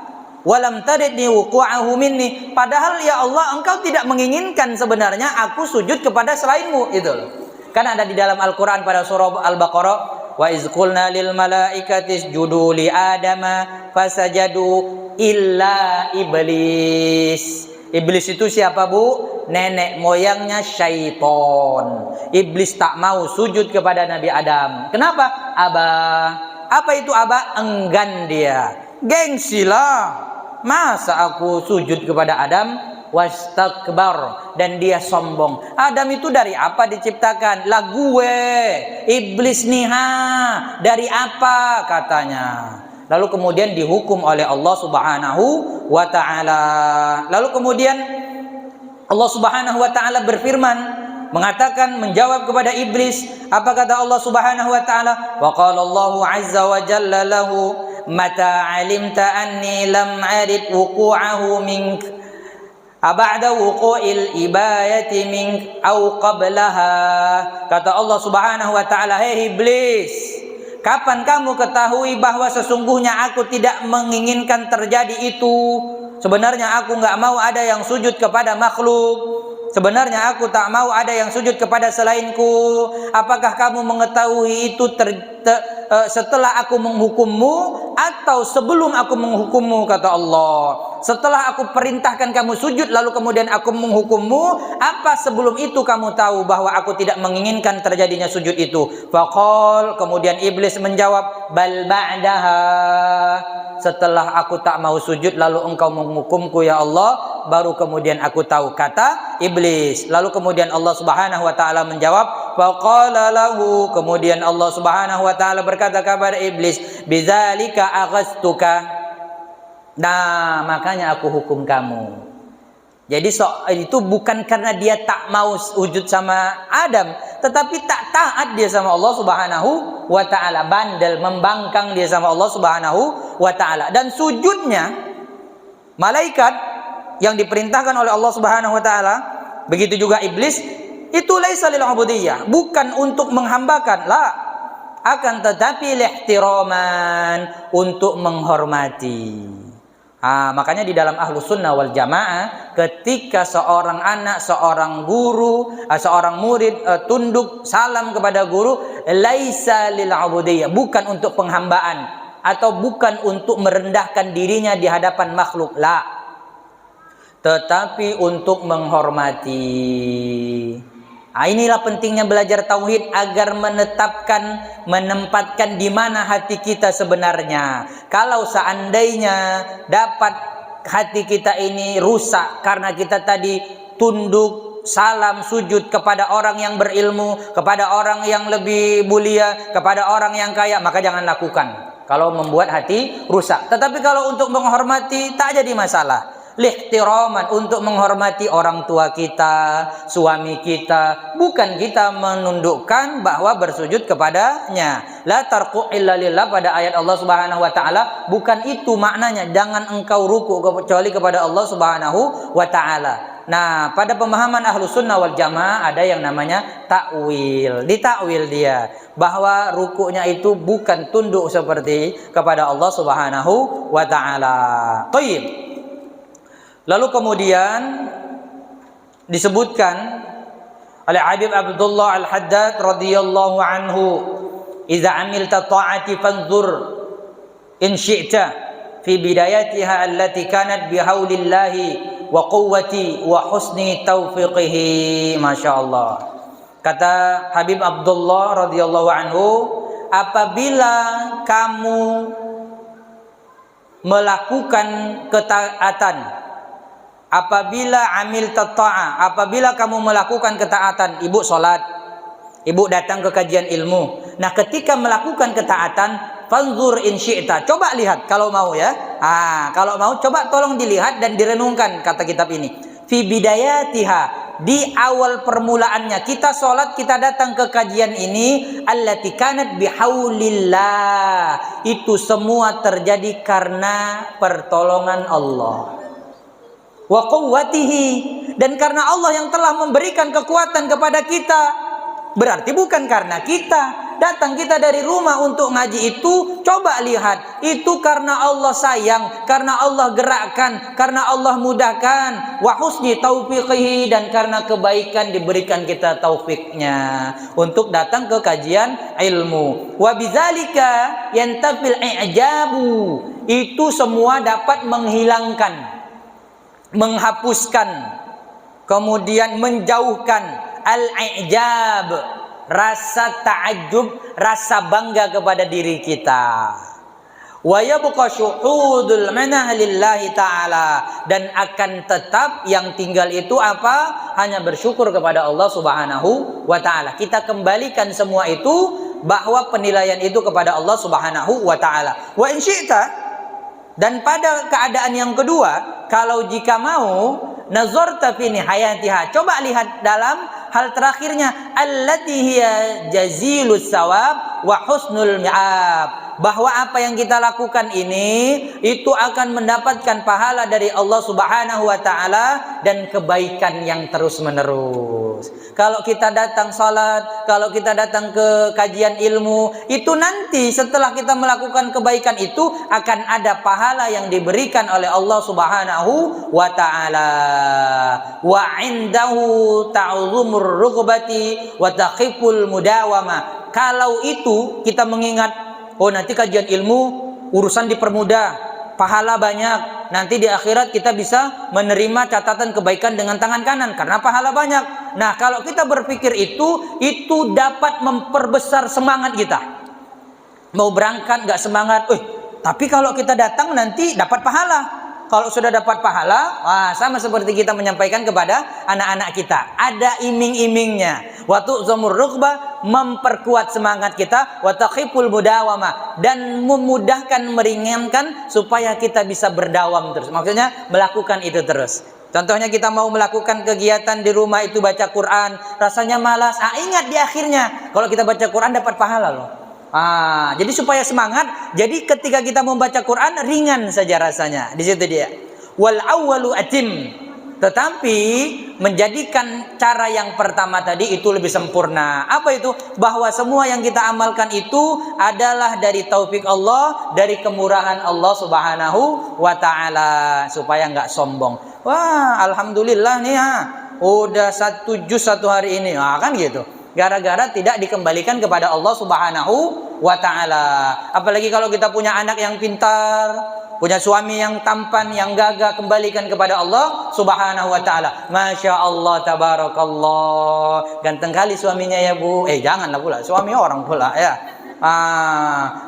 walam taridni wuqu'ahu minni, padahal ya Allah engkau tidak menginginkan sebenarnya aku sujud kepada selainmu. Itu kan ada di dalam Al-Quran pada surah Al-Baqarah, wa iz qulna lil malaikati isjudu li adama fasajadu illa iblis. Iblis itu siapa, Bu? Nenek moyangnya syaiton. Iblis tak mau sujud kepada Nabi Adam. Kenapa? Apa itu aba? Enggan dia, gengsi lah. Masa aku sujud kepada Adam? Wastakbar, dan dia sombong. Adam itu dari apa diciptakan? Lah gue, iblis nih, dari apa katanya. Lalu kemudian dihukum oleh Allah Subhanahu wa ta'ala. Lalu kemudian Allah Subhanahu wa ta'ala berfirman, mengatakan, menjawab kepada iblis. Apa kata Allah Subhanahu wa ta'ala? Wa qala Allahu azza wa jalla lahu, mata alimta anni lam arid wuqu'ahu mink aba'da wuqu'il ibayati mink au qablaha. Kata Allah Subhanahu wa ta'ala, hei iblis, kapan kamu ketahui bahwa sesungguhnya aku tidak menginginkan terjadi itu? Sebenarnya aku nggak mau ada yang sujud kepada makhluk. Sebenarnya aku tak mau ada yang sujud kepada selainku. Apakah kamu mengetahui itu setelah aku menghukummu atau sebelum aku menghukummu? Kata Allah, setelah aku perintahkan kamu sujud lalu kemudian aku menghukummu, apa sebelum itu kamu tahu bahwa aku tidak menginginkan terjadinya sujud itu? Faqal, kemudian iblis menjawab, bal ba'daha, setelah aku tak mau sujud lalu engkau menghukumku ya Allah, baru kemudian aku tahu, kata iblis. Lalu kemudian Allah Subhanahu wa ta'ala menjawab, faqala lahu, kemudian Allah Subhanahu wa ta'ala berkata kepada iblis, bidzalika aghastuka, nah makanya aku hukum kamu. Jadi itu bukan karena dia tak mau sujud sama Adam, tetapi tak taat dia sama Allah Subhanahu wa ta'ala, bandel, membangkang dia sama Allah Subhanahu wa ta'ala. Dan sujudnya malaikat yang diperintahkan oleh Allah Subhanahu wa ta'ala, begitu juga iblis, itu laisa lil ubudiyah, bukan untuk menghambakan, la, akan tetapi lihtiraman, untuk menghormati. Makanya di dalam Ahlus Sunnah wal Jamaah, ketika seorang anak, seorang guru, seorang murid tunduk salam kepada guru, laisa lil ubudiyah, bukan untuk penghambaan atau bukan untuk merendahkan dirinya di hadapan makhluk, la, tetapi untuk menghormati. Inilah pentingnya belajar tauhid, agar menempatkan di mana hati kita sebenarnya. Kalau seandainya dapat hati kita ini rusak karena kita tadi tunduk salam sujud kepada orang yang berilmu, kepada orang yang lebih mulia, kepada orang yang kaya, maka jangan lakukan kalau membuat hati rusak. Tetapi kalau untuk menghormati, tak jadi masalah. Lihtiraman, untuk menghormati orang tua kita, suami kita, bukan kita menundukkan bahwa bersujud kepadanya. La tarku illa lillah, pada ayat Allah Subhanahu wa ta'ala, bukan itu maknanya. Jangan engkau ruku kecuali kepada Allah Subhanahu wa ta'ala. Nah, pada pemahaman Ahlus Sunnah wal Jamaah ada yang namanya takwil. Ditakwil dia bahwa rukuknya itu bukan tunduk seperti kepada Allah Subhanahu wa ta'ala. Thayyib. Lalu kemudian disebutkan oleh Habib Abdullah Al-Haddad radhiyallahu anhu, "Idza amilta ta'ati fanzur in syi'ta fi bidayatiha allati kanat bihaulillahi wa quwwati wa husni taufiqihi. Masya Allah. Kata Habib Abdullah radhiyallahu anhu, apabila kamu melakukan ketaatan, apabila amil ta'ah, apabila kamu melakukan ketaatan, ibu sholat, ibu datang ke kajian ilmu. Nah, ketika melakukan ketaatan, fanzur in syi'ta, coba lihat kalau mau ya. Kalau mau coba tolong dilihat dan direnungkan kata kitab ini. Fi bidayatiha, di awal permulaannya kita sholat, kita datang ke kajian ini, allati kanat bihaulillah, itu semua terjadi karena pertolongan Allah, wa quwwatihi, dan karena Allah yang telah memberikan kekuatan kepada kita. Berarti bukan karena kita datang, kita dari rumah untuk ngaji itu, coba lihat, itu karena Allah sayang, karena Allah gerakkan, karena Allah mudahkan, wa husni taufiqihi, dan karena kebaikan diberikan kita taufiknya untuk datang ke kajian ilmu. Wa bidzalika yantafil i'jabu, itu semua dapat menghilangkan, menghapuskan, kemudian menjauhkan al-i'jab, rasa ta'ajjub, rasa bangga kepada diri kita. Wa yabqa syuhudul manah lillahi ta'ala, dan akan tetap yang tinggal itu apa? Hanya bersyukur kepada Allah Subhanahu wa ta'ala. Kita kembalikan semua itu, bahwa penilaian itu kepada Allah Subhanahu wa ta'ala. Wa in syi'ta, dan pada keadaan yang kedua, kalau jika mau, nazarta fi nihayatiha, coba lihat dalam hal terakhirnya, allati hiya jazilus sawab wa husnul mi'ab, bahwa apa yang kita lakukan ini itu akan mendapatkan pahala dari Allah Subhanahu wa ta'ala dan kebaikan yang terus menerus. Kalau kita datang salat, kalau kita datang ke kajian ilmu, itu nanti setelah kita melakukan kebaikan itu akan ada pahala yang diberikan oleh Allah Subhanahu wa ta'ala. Wa indahu ta'zumur rughbati wa taqiful mudawama. Kalau itu kita mengingat, oh nanti kajian ilmu urusan dipermudah, pahala banyak, nanti di akhirat kita bisa menerima catatan kebaikan dengan tangan kanan karena pahala banyak. Nah, kalau kita berpikir itu dapat memperbesar semangat kita. Mau berangkat nggak semangat, tapi kalau kita datang nanti dapat pahala. Kalau sudah dapat pahala, sama seperti kita menyampaikan kepada anak-anak kita, ada iming-imingnya. Wa tu'zamur rughbah, memperkuat semangat kita, wa taqiful mudawamah, dan memudahkan, meringankan supaya kita bisa berdawam terus. Maksudnya melakukan itu terus. Contohnya kita mau melakukan kegiatan di rumah itu baca Quran, rasanya malas. Ingat di akhirnya kalau kita baca Quran dapat pahala loh. Jadi supaya semangat, jadi ketika kita membaca Quran ringan saja rasanya. Di situ dia. Wal awwalu atim, tetapi menjadikan cara yang pertama tadi itu lebih sempurna. Apa itu? Bahwa semua yang kita amalkan itu adalah dari taufik Allah, dari kemurahan Allah Subhanahu wa ta'ala, supaya nggak sombong. Wah, alhamdulillah nih udah 1 juz 1 hari ini, kan gitu. Gara-gara tidak dikembalikan kepada Allah Subhanahu wa ta'ala. Apalagi kalau kita punya anak yang pintar, punya suami yang tampan, yang gagah, kembalikan kepada Allah Subhanahu wa ta'ala. Masya Allah, tabarakallah, ganteng kali suaminya ya bu. Janganlah pula, suami orang pula ya.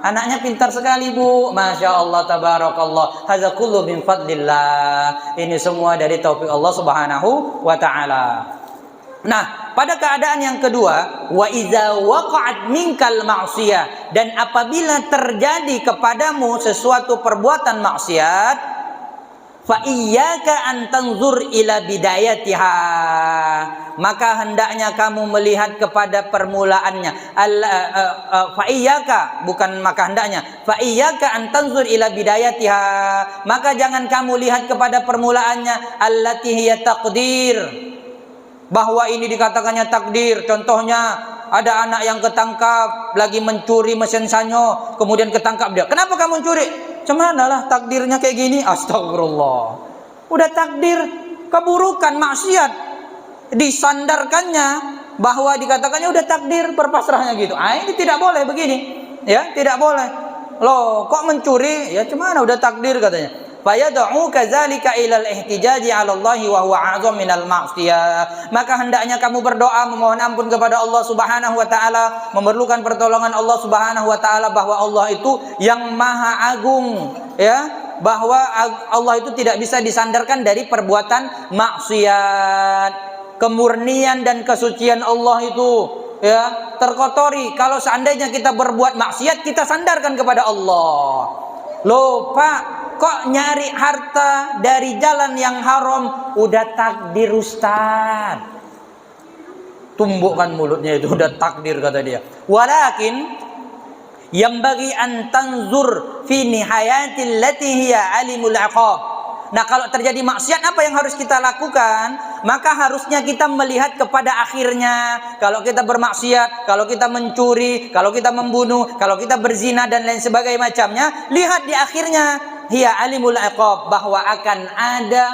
Anaknya pintar sekali bu. Masya Allah, tabarakallah, hadza kullu min fadlillah. Ini semua dari taufik Allah Subhanahu wa ta'ala. Nah, pada keadaan yang kedua, wa iza waqa'at minkal ma'siyah, dan apabila terjadi kepadamu sesuatu perbuatan maksiat, fa iyyaka an tanzur ila bidayatiha, maka hendaknya kamu melihat kepada permulaannya. Fa iyyaka, bukan maka hendaknya, fa iyyaka an tanzur ila bidayatiha, maka jangan kamu lihat kepada permulaannya, allati hiya taqdir, bahwa ini dikatakannya takdir. Contohnya ada anak yang ketangkap lagi mencuri mesin sanyo, kemudian ketangkap dia. Kenapa kamu mencuri? Cemana lah takdirnya kayak gini. Astagfirullah. Udah takdir keburukan, maksiat, disandarkannya bahwa dikatakannya udah takdir, berpasrahnya gitu. Ini tidak boleh begini. Ya, tidak boleh. Loh, kok mencuri? Ya cemana udah takdir katanya. fayad'u kadzalika ilal ihtijaji 'ala Allah wa huwa 'azam minal ma'siyah. Maka hendaknya kamu berdoa memohon ampun kepada Allah Subhanahu wa taala, memerlukan pertolongan Allah Subhanahu wa taala bahwa Allah itu yang maha agung, ya, bahwa Allah itu tidak bisa disandarkan dari perbuatan maksiat. Kemurnian dan kesucian Allah itu, ya, terkotori. Kalau seandainya kita berbuat maksiat, kita sandarkan kepada Allah. Loh Pak, kok nyari harta dari jalan yang haram? Udah takdir Ustaz. Tumbukkan mulutnya itu, udah takdir kata dia. Walakin yang bagi an tanzur fi nihayatil lati hiya alimul iqab. Nah, kalau terjadi maksiat apa yang harus kita lakukan? Maka harusnya kita melihat kepada akhirnya. Kalau kita bermaksiat, kalau kita mencuri, kalau kita membunuh, kalau kita berzina dan lain sebagainya macamnya, lihat di akhirnya. Hiya alimul iqab, bahwa akan ada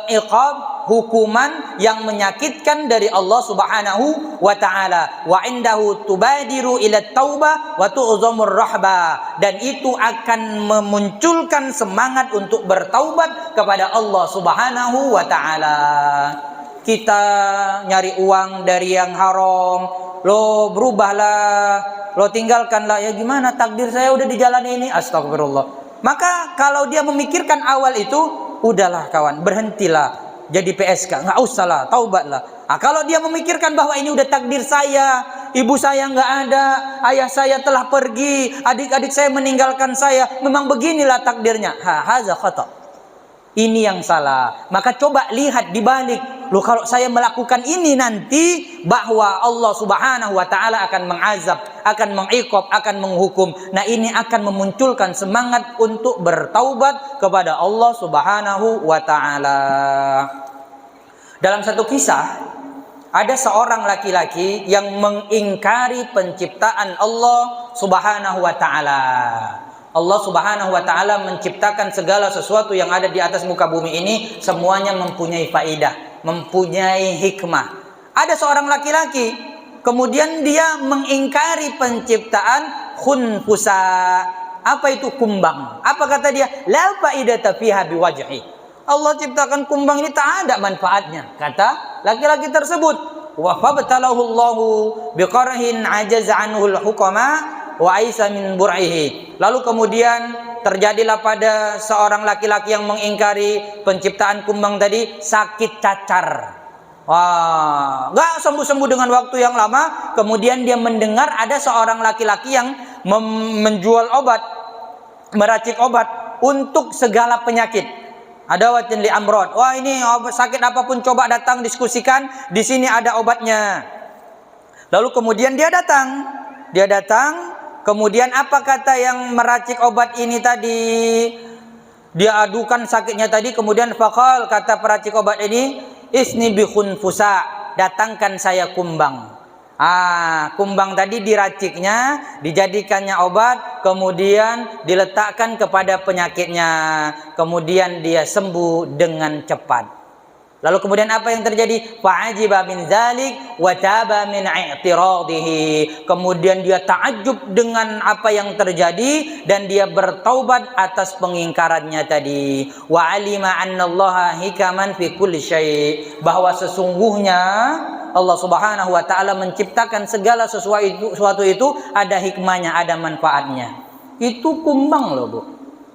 iqab, hukuman yang menyakitkan dari Allah Subhanahu wa taala. Wa indahu tubadiru ila taubah wa tu'zamur rahbah, dan itu akan memunculkan semangat untuk bertaubat kepada Allah Subhanahu wa taala. Kita nyari uang dari yang haram, lo berubahlah, lo tinggalkanlah, ya gimana, takdir saya udah di jalan ini, astagfirullah. Maka kalau dia memikirkan awal itu, udahlah kawan, berhentilah jadi PSK, nggak usah lah, taubatlah. Nah, kalau dia memikirkan bahwa ini udah takdir saya, ibu saya nggak ada, ayah saya telah pergi, adik-adik saya meninggalkan saya, memang beginilah takdirnya. Hadza khata. Ini yang salah. Maka coba lihat di balik. Loh, kalau saya melakukan ini nanti bahwa Allah Subhanahu wa taala akan mengazab, akan mengiqab, akan menghukum. Nah, ini akan memunculkan semangat untuk bertaubat kepada Allah Subhanahu wa taala. Dalam satu kisah, ada seorang laki-laki yang mengingkari penciptaan Allah Subhanahu wa taala. Allah Subhanahu wa taala menciptakan segala sesuatu yang ada di atas muka bumi ini, semuanya mempunyai faidah, mempunyai hikmah. Ada seorang laki-laki, kemudian dia mengingkari penciptaan khunfusa. Apa itu kumbang? Apa kata dia? La faidata fiha biwajhi. Allah ciptakan kumbang ini tak ada manfaatnya, kata laki-laki tersebut. Wa fabtalahu Allahu biqarhin ajaza anhu al-hukama wa aisa min bur'ihi. Lalu kemudian terjadilah pada seorang laki-laki yang mengingkari penciptaan kumbang tadi sakit cacar. Wah, nggak sembuh-sembuh dengan waktu yang lama. Kemudian dia mendengar ada seorang laki-laki yang menjual obat, meracik obat untuk segala penyakit. Ada watin li amrod. Wah, ini obat sakit apapun coba datang diskusikan, di sini ada obatnya. Lalu kemudian dia datang. Kemudian apa kata yang meracik obat ini tadi? Dia adukan sakitnya tadi. Kemudian faqal, kata peracik obat ini, isni bi khunfusa, datangkan saya kumbang. Kumbang tadi diraciknya, dijadikannya obat, kemudian diletakkan kepada penyakitnya. Kemudian dia sembuh dengan cepat. Lalu kemudian apa yang terjadi? Fa'ajiba min dzalik wa taba min i'tiradihi. Kemudian dia takjub dengan apa yang terjadi dan dia bertaubat atas pengingkarannya tadi. Wa alima annallaha hikaman fi kulli syai', bahwa sesungguhnya Allah Subhanahu wa taala menciptakan segala sesuatu itu ada hikmahnya, ada manfaatnya. Itu kumbang loh, Bu.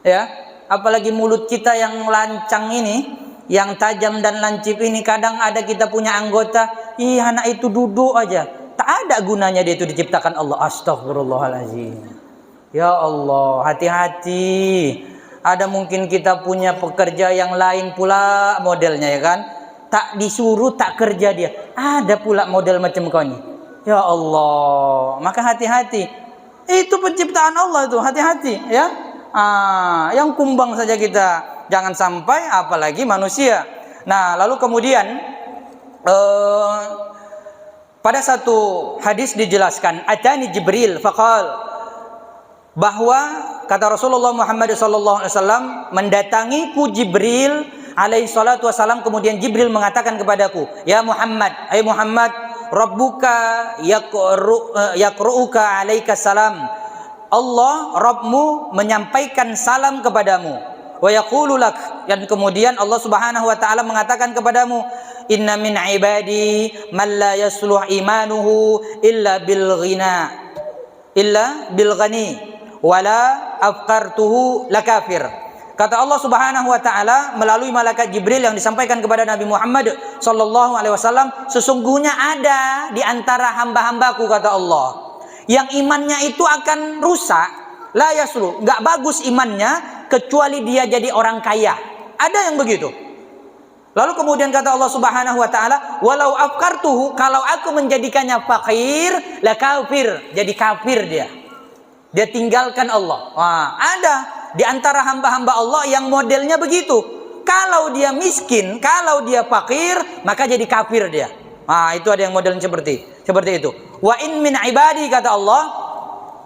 Ya, apalagi mulut kita yang lancang ini, yang tajam dan lancip ini, kadang ada kita punya anggota, anak itu duduk aja, tak ada gunanya dia itu diciptakan Allah. Astagfirullahaladzim. Ya Allah, hati-hati. Ada mungkin kita punya pekerja yang lain pula modelnya, ya kan? Tak disuruh tak kerja dia. Ada pula model macam kau ini. Ya Allah, maka hati-hati. Itu penciptaan Allah itu, hati-hati ya. Yang kumbang saja kita, jangan sampai apalagi manusia. Nah, lalu kemudian pada satu hadis dijelaskan, atani Jibril faqal, bahwa kata Rasulullah Muhammad SAW, mendatangiku Jibril alaihi salatu wasalam, kemudian Jibril mengatakan kepadaku, ya Muhammad, hai Muhammad, Rabbuka yaqru'uka alaika salam. Allah, Rabbmu menyampaikan salam kepadamu. Wa yaqulu lak, dan kemudian Allah Subhanahu wa taala mengatakan kepadamu, inna min ibadi man la yasluh imanuhu illa bil ghani wala afqartuhu lakafir. Kata Allah Subhanahu wa taala melalui malaikat Jibril yang disampaikan kepada Nabi Muhammad sallallahu alaihi wasallam, sesungguhnya ada di antara hamba-hambaku, kata Allah, yang imannya itu akan rusak, la yaslu, enggak bagus imannya kecuali dia jadi orang kaya. Ada yang begitu. Lalu kemudian kata Allah Subhanahu wa taala, walau afkartuhu, kalau aku menjadikannya fakir, la kafir, jadi kafir dia. Dia tinggalkan Allah. Wah, ada di antara hamba-hamba Allah yang modelnya begitu. Kalau dia miskin, kalau dia fakir, maka jadi kafir dia. Nah, itu ada yang modelnya seperti itu. Wa in min ibadi, kata Allah,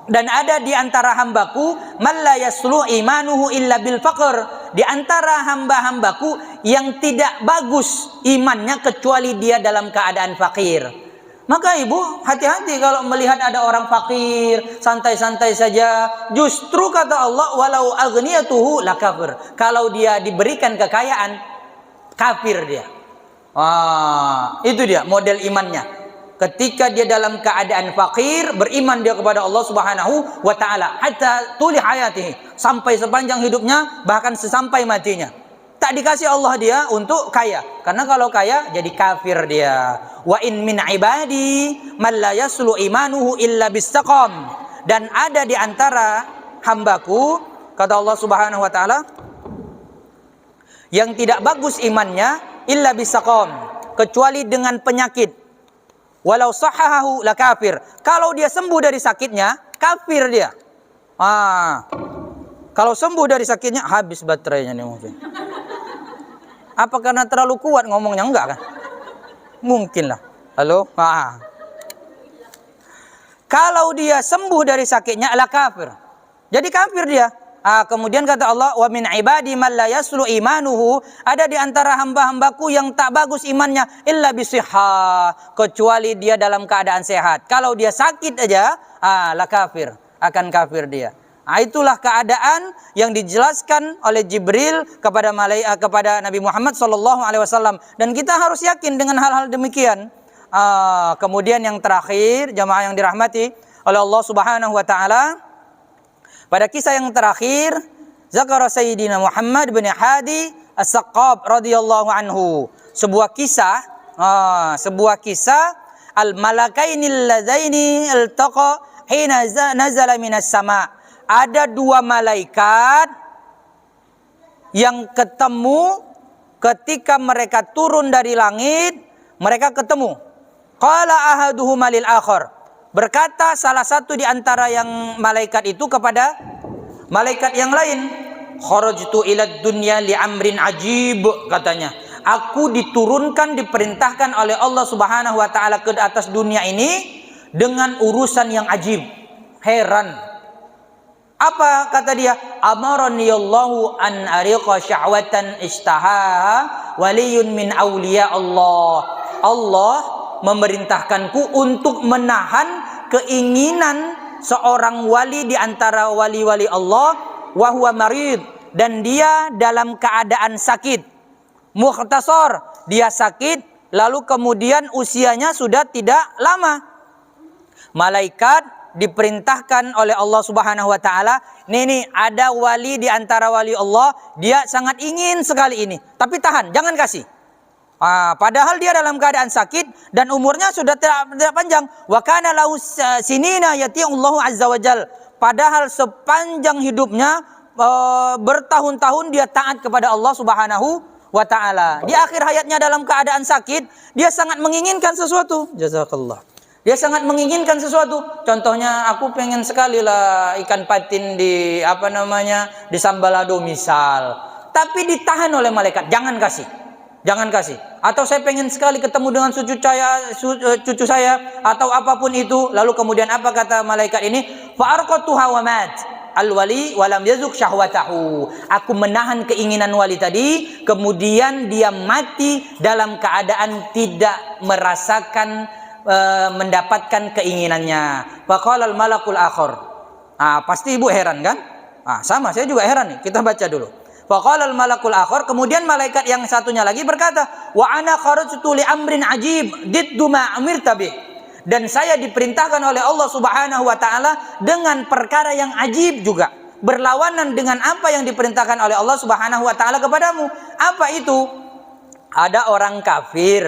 dan ada di antara hambaku man la yasluh imanuhu illa bil faqr, di antara hamba-hambaku yang tidak bagus imannya kecuali dia dalam keadaan fakir. Maka ibu hati-hati kalau melihat ada orang fakir, santai-santai saja. Justru kata Allah, walau aghniyatuhu lakafir, kalau dia diberikan kekayaan, kafir dia. Wah, itu dia model imannya. Ketika dia dalam keadaan fakir, beriman dia kepada Allah Subhanahu wa taala hatta tuli hayatihi, sampai sepanjang hidupnya, bahkan sesampai matinya. Tak dikasih Allah dia untuk kaya, karena kalau kaya jadi kafir dia. Wa in min ibadi man la yaslu imanuhu illa bistaqam, dan ada di antara hambaku, kata Allah Subhanahu wa taala, yang tidak bagus imannya illa bistaqam, kecuali dengan penyakit. Walau sahahahu la kafir, kalau dia sembuh dari sakitnya, kafir dia. Kalau sembuh dari sakitnya, habis baterainya nih mungkin. Apa karena terlalu kuat ngomongnya? Enggak kan? Mungkin lah. Halo? Kalau dia sembuh dari sakitnya, ala kafir. Jadi kafir dia. Kemudian kata Allah, wa min ibadi man la yaslu imanuhu, ada di antara hamba-hambaku yang tak bagus imannya illa bisihha, kecuali dia dalam keadaan sehat. Kalau dia sakit aja, la kafir, akan kafir dia. Itulah keadaan yang dijelaskan oleh Jibril kepada Nabi Muhammad SAW, dan kita harus yakin dengan hal-hal demikian. Kemudian yang terakhir, jamaah yang dirahmati oleh Allah Subhanahu wa taala, pada kisah yang terakhir, zakara Sayyidina Muhammad bin Hadi As-Saqqab radhiyallahu anhu, sebuah kisah al-malakainil ladzaini iltaqa hina nazala minas sama'. Ada dua malaikat yang ketemu ketika mereka turun dari langit, mereka ketemu. Qala ahaduhuma lil akhar, berkata salah satu di antara yang malaikat itu kepada malaikat yang lain, kharajtu ilad dunya li amrin ajib, katanya, aku diturunkan, diperintahkan oleh Allah Subhanahu wa taala ke atas dunia ini dengan urusan yang ajib, heran. Apa kata dia? Amarani Allahu an ariqa syahwatan istaha waliyun min awliya Allah. Allah memerintahkanku untuk menahan keinginan seorang wali di antara wali-wali Allah, wa huwa marid, dan dia dalam keadaan sakit. Mukhtasar, dia sakit, lalu kemudian usianya sudah tidak lama. Malaikat diperintahkan oleh Allah Subhanahu wa taala, nih ada wali di antara wali Allah, dia sangat ingin sekali ini, tapi tahan, jangan kasih. Padahal dia dalam keadaan sakit dan umurnya sudah tidak panjang. Wa kana lahu sinina yati'ullahu azza wajal, padahal sepanjang hidupnya bertahun-tahun dia taat kepada Allah Subhanahu wa taala. Di akhir hayatnya dalam keadaan sakit, dia sangat menginginkan sesuatu. Jazakallah. Dia sangat menginginkan sesuatu. Contohnya, aku pengen sekali lah ikan patin di di Sambalado misal. Tapi ditahan oleh malaikat, jangan kasih. Jangan kasih. Atau saya pengen sekali ketemu dengan cucu saya atau apapun itu. Lalu kemudian apa kata malaikat ini? Fa arqatuha wa mat al-wali wa lam yazuk syahwatahu. Aku menahan keinginan wali tadi, kemudian dia mati dalam keadaan tidak merasakan mendapatkan keinginannya. Faqala al-malakul akhar. Pasti ibu heran kan? Sama, saya juga heran nih. Kita baca dulu. Faqala al-malakul akhar, kemudian malaikat yang satunya lagi berkata, wa ana kharajtu li amrin ajib diddu ma amirta bih. Dan saya diperintahkan oleh Allah Subhanahu wa taala dengan perkara yang ajib juga, berlawanan dengan apa yang diperintahkan oleh Allah Subhanahu wa taala kepadamu. Apa itu? Ada orang kafir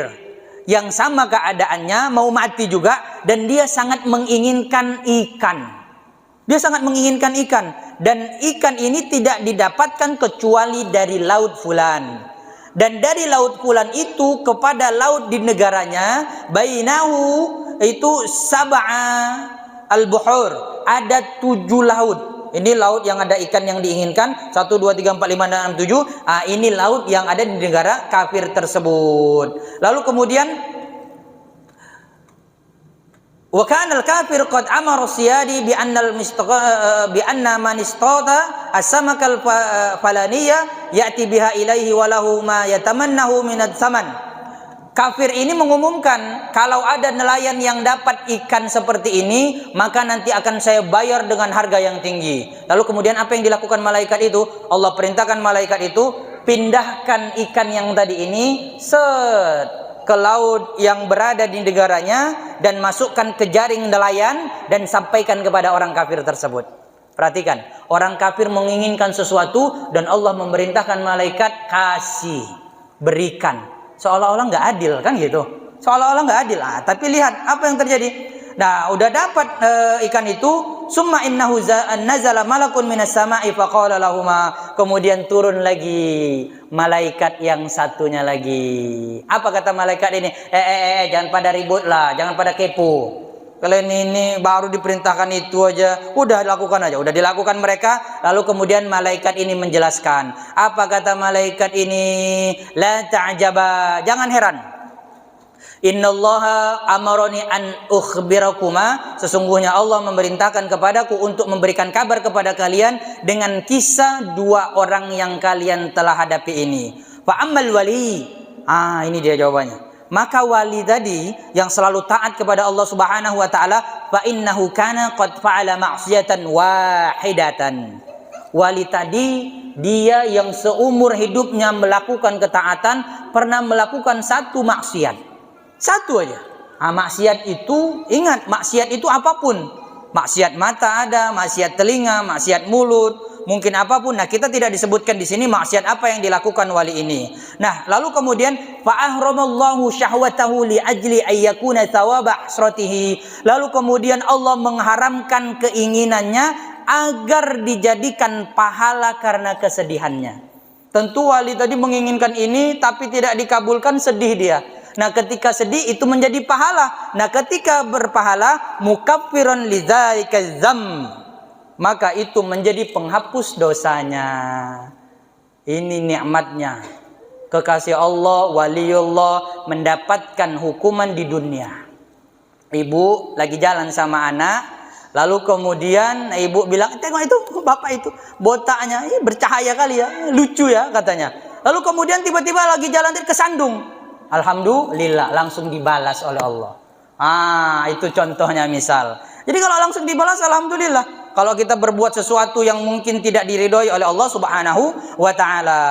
yang sama keadaannya, mau mati juga, dan dia sangat menginginkan ikan. Dia sangat menginginkan ikan, dan ikan ini tidak didapatkan kecuali dari laut fulan. Dan dari laut fulan itu kepada laut di negaranya, bainahu itu sab'a al-buhur, ada 7 laut. Ini laut yang ada ikan yang diinginkan, 1, 2, 3, 4, 5, 6, 7. Ini laut yang ada di negara kafir tersebut. Lalu kemudian wa kana al-kafir qad amara siyadi bi anna man istada as-samaka al-falaniya ya'ti biha ilaihi wa lahu ma yatamannahu min ad-thaman. Kafir ini mengumumkan, kalau ada nelayan yang dapat ikan seperti ini, maka nanti akan saya bayar dengan harga yang tinggi. Lalu kemudian apa yang dilakukan malaikat itu? Allah perintahkan malaikat itu, pindahkan ikan yang tadi ini ke laut yang berada di negaranya, dan masukkan ke jaring nelayan, dan sampaikan kepada orang kafir tersebut. Perhatikan, orang kafir menginginkan sesuatu, dan Allah memerintahkan malaikat kasih, berikan. Seolah-olah nggak adil kan gitu, seolah-olah nggak adil. Tapi lihat apa yang terjadi. Nah, udah dapat ikan itu, summa innahu nazala malakun minas sama'i faqala lahuma, kemudian turun lagi malaikat yang satunya lagi. Apa kata malaikat ini? Jangan pada ribut lah, jangan pada kepo. Kalian ini baru diperintahkan itu aja, udah lakukan aja. Udah dilakukan mereka. Lalu kemudian malaikat ini menjelaskan. Apa kata malaikat ini? La ta'jaba, jangan heran. Innallaha amaroni an ukhbirakuma, sesungguhnya Allah memerintahkan kepadaku untuk memberikan kabar kepada kalian dengan kisah 2 orang yang kalian telah hadapi ini. Fa ammal wali, ini dia jawabannya. Maka wali tadi yang selalu taat kepada Allah Subhanahu wa taala, fa innahu kana qad fa'ala ma'siyatan wahidatan. Wali tadi dia yang seumur hidupnya melakukan ketaatan, pernah melakukan 1 maksiat. 1 aja. Maksiat itu, ingat, maksiat itu apapun. Maksiat mata ada, maksiat telinga, maksiat mulut, mungkin apapun. Nah, kita tidak disebutkan di sini maksiat apa yang dilakukan wali ini. Nah, lalu kemudian fa ahramallahu syahwatahu li ajli ayyakuna thawaba hasratihi. Lalu kemudian Allah mengharamkan keinginannya agar dijadikan pahala karena kesedihannya. Tentu wali tadi menginginkan ini tapi tidak dikabulkan, sedih dia. Nah, ketika sedih itu menjadi pahala. Nah, ketika berpahala, mukaffiran lidzalika dzam, maka itu menjadi penghapus dosanya. Ini nikmatnya. Kekasih Allah, waliullah mendapatkan hukuman di dunia. Ibu lagi jalan sama anak, lalu kemudian ibu bilang, tengok itu bapak itu, botaknya bercahaya kali ya, lucu ya katanya. Lalu kemudian tiba-tiba lagi jalan kesandung. Alhamdulillah, langsung dibalas oleh Allah. Itu contohnya misal. Jadi kalau langsung dibalas, alhamdulillah. Kalau kita berbuat sesuatu yang mungkin tidak diridhoi oleh Allah Subhanahu wa taala.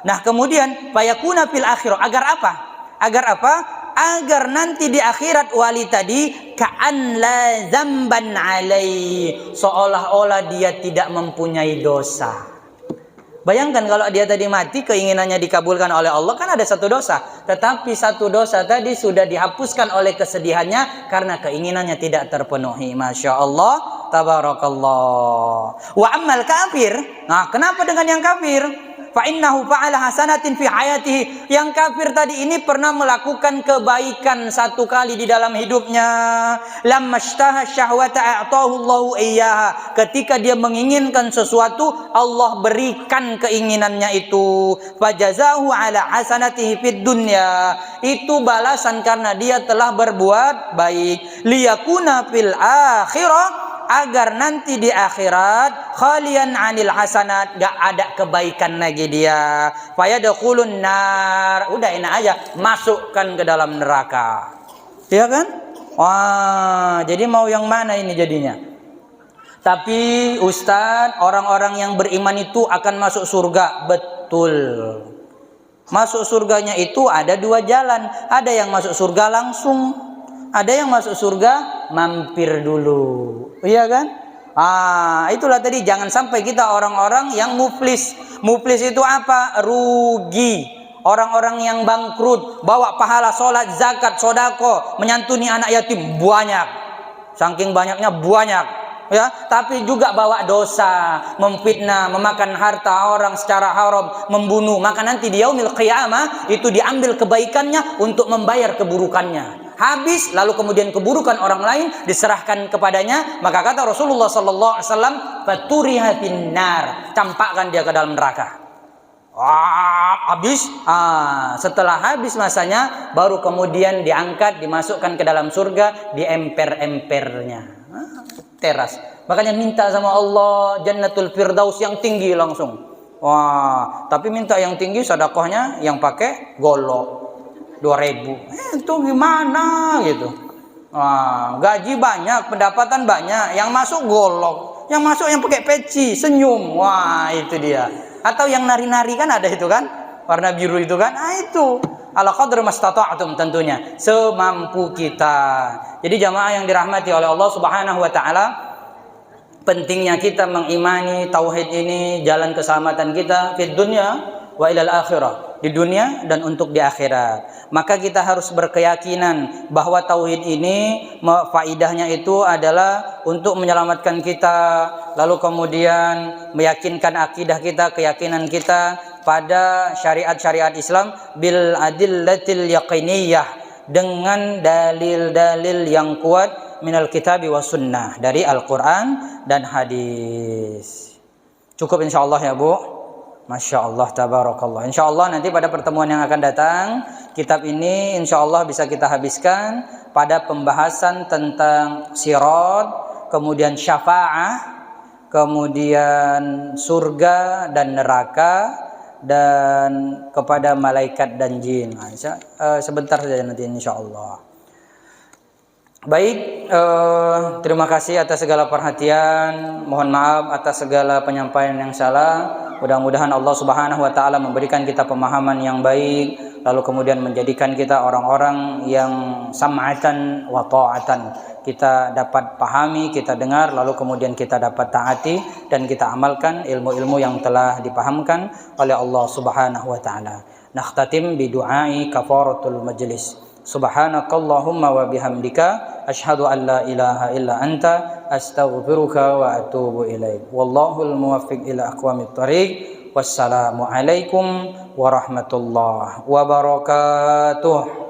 Nah, kemudian fayakuna fil akhirah, agar apa? Agar apa? Agar nanti di akhirat wali tadi ka'an la dzamban alaihi, seolah-olah dia tidak mempunyai dosa. Bayangkan kalau dia tadi mati, keinginannya dikabulkan oleh Allah, kan ada 1 dosa. Tetapi 1 dosa tadi sudah dihapuskan oleh kesedihannya karena keinginannya tidak terpenuhi. Masya Allah, tabarakallah. Wa ammal kafir. Nah, kenapa dengan yang kafir? Fa innahu fa'ala hasanatin fi hayatihi. Yang kafir tadi ini pernah melakukan kebaikan 1 kali di dalam hidupnya. Lamma ishtaha syahwata a'tahu Allahu iyyaha. Ketika dia menginginkan sesuatu, Allah berikan keinginannya itu. Fajazahu ala hasanatihi fid dunya. Itu balasan karena dia telah berbuat baik. Liyakuna fil akhirah, agar nanti di akhirat khalian anil hasanat, gak ada kebaikan lagi dia. Fayadkhulun nar, udah enak aja, masukkan ke dalam neraka. Iya kan? Wah, jadi mau yang mana ini jadinya? Tapi Ustadz, orang-orang yang beriman itu akan masuk surga. Betul. Masuk surganya itu ada dua jalan. Ada yang masuk surga langsung, ada yang masuk surga mampir dulu. Iya kan? Itulah tadi, jangan sampai kita orang-orang yang muflis. Muflis itu apa? Rugi. Orang-orang yang bangkrut, bawa pahala sholat, zakat, sodako, menyantuni anak yatim banyak. Saking banyaknya banyak. Ya, tapi juga bawa dosa, memfitnah, memakan harta orang secara haram, membunuh. Maka nanti di yaumil qiyamah itu diambil kebaikannya untuk membayar keburukannya. Habis, lalu kemudian keburukan orang lain diserahkan kepadanya. Maka kata Rasulullah sallallahu alaihi wasallam, "Faturiha finnar." Campakkan dia ke dalam neraka. Habis, setelah habis masanya, baru kemudian diangkat, dimasukkan ke dalam surga, di emper-empernya. Teras. Makanya minta sama Allah Jannatul Firdaus yang tinggi langsung. Tapi minta yang tinggi, sedekahnya yang pakai golok 2.000. Itu gimana gitu. Gaji banyak, pendapatan banyak, yang masuk golok, yang masuk yang pakai peci, senyum. Itu dia. Atau yang nari-nari kan ada itu kan, warna biru itu kan. Itu ala qadri mastata'tum, tentunya semampu kita. Jadi jamaah yang dirahmati oleh Allah Subhanahu wa taala, pentingnya kita mengimani tauhid ini, jalan keselamatan kita di dunia wa ilal akhirah, di dunia dan untuk di akhirat. Maka kita harus berkeyakinan bahwa tauhid ini faidahnya itu adalah untuk menyelamatkan kita, lalu kemudian meyakinkan akidah kita, keyakinan kita pada syariat-syariat Islam bil adillatil yaqiniyah, dengan dalil-dalil yang kuat minal kitabi was sunnah, dari Al-Quran dan hadis. Cukup insyaallah ya Bu. Masya Allah, tabarakallah. Insya Allah nanti pada pertemuan yang akan datang, kitab ini insya Allah bisa kita habiskan pada pembahasan tentang sirat, kemudian syafa'ah, kemudian surga dan neraka, dan kepada malaikat dan jin. Sebentar saja nanti insya Allah. Baik, terima kasih atas segala perhatian. Mohon maaf atas segala penyampaian yang salah. Mudah-mudahan Allah Subhanahu wa taala memberikan kita pemahaman yang baik, lalu kemudian menjadikan kita orang-orang yang sam'atan wa ta'atan. Kita dapat pahami, kita dengar, lalu kemudian kita dapat taati dan kita amalkan ilmu-ilmu yang telah dipahamkan oleh Allah Subhanahu wa taala. Nakhtatim bi du'ai kafaratul majlis. Subhanakallahumma wa bihamdika asyhadu an la ilaha illa anta astaghfiruka wa atubu ilaik. Wallahul muwaffiq ila aqwamit thariq. Wassalamu alaikum warahmatullahi wabarakatuh.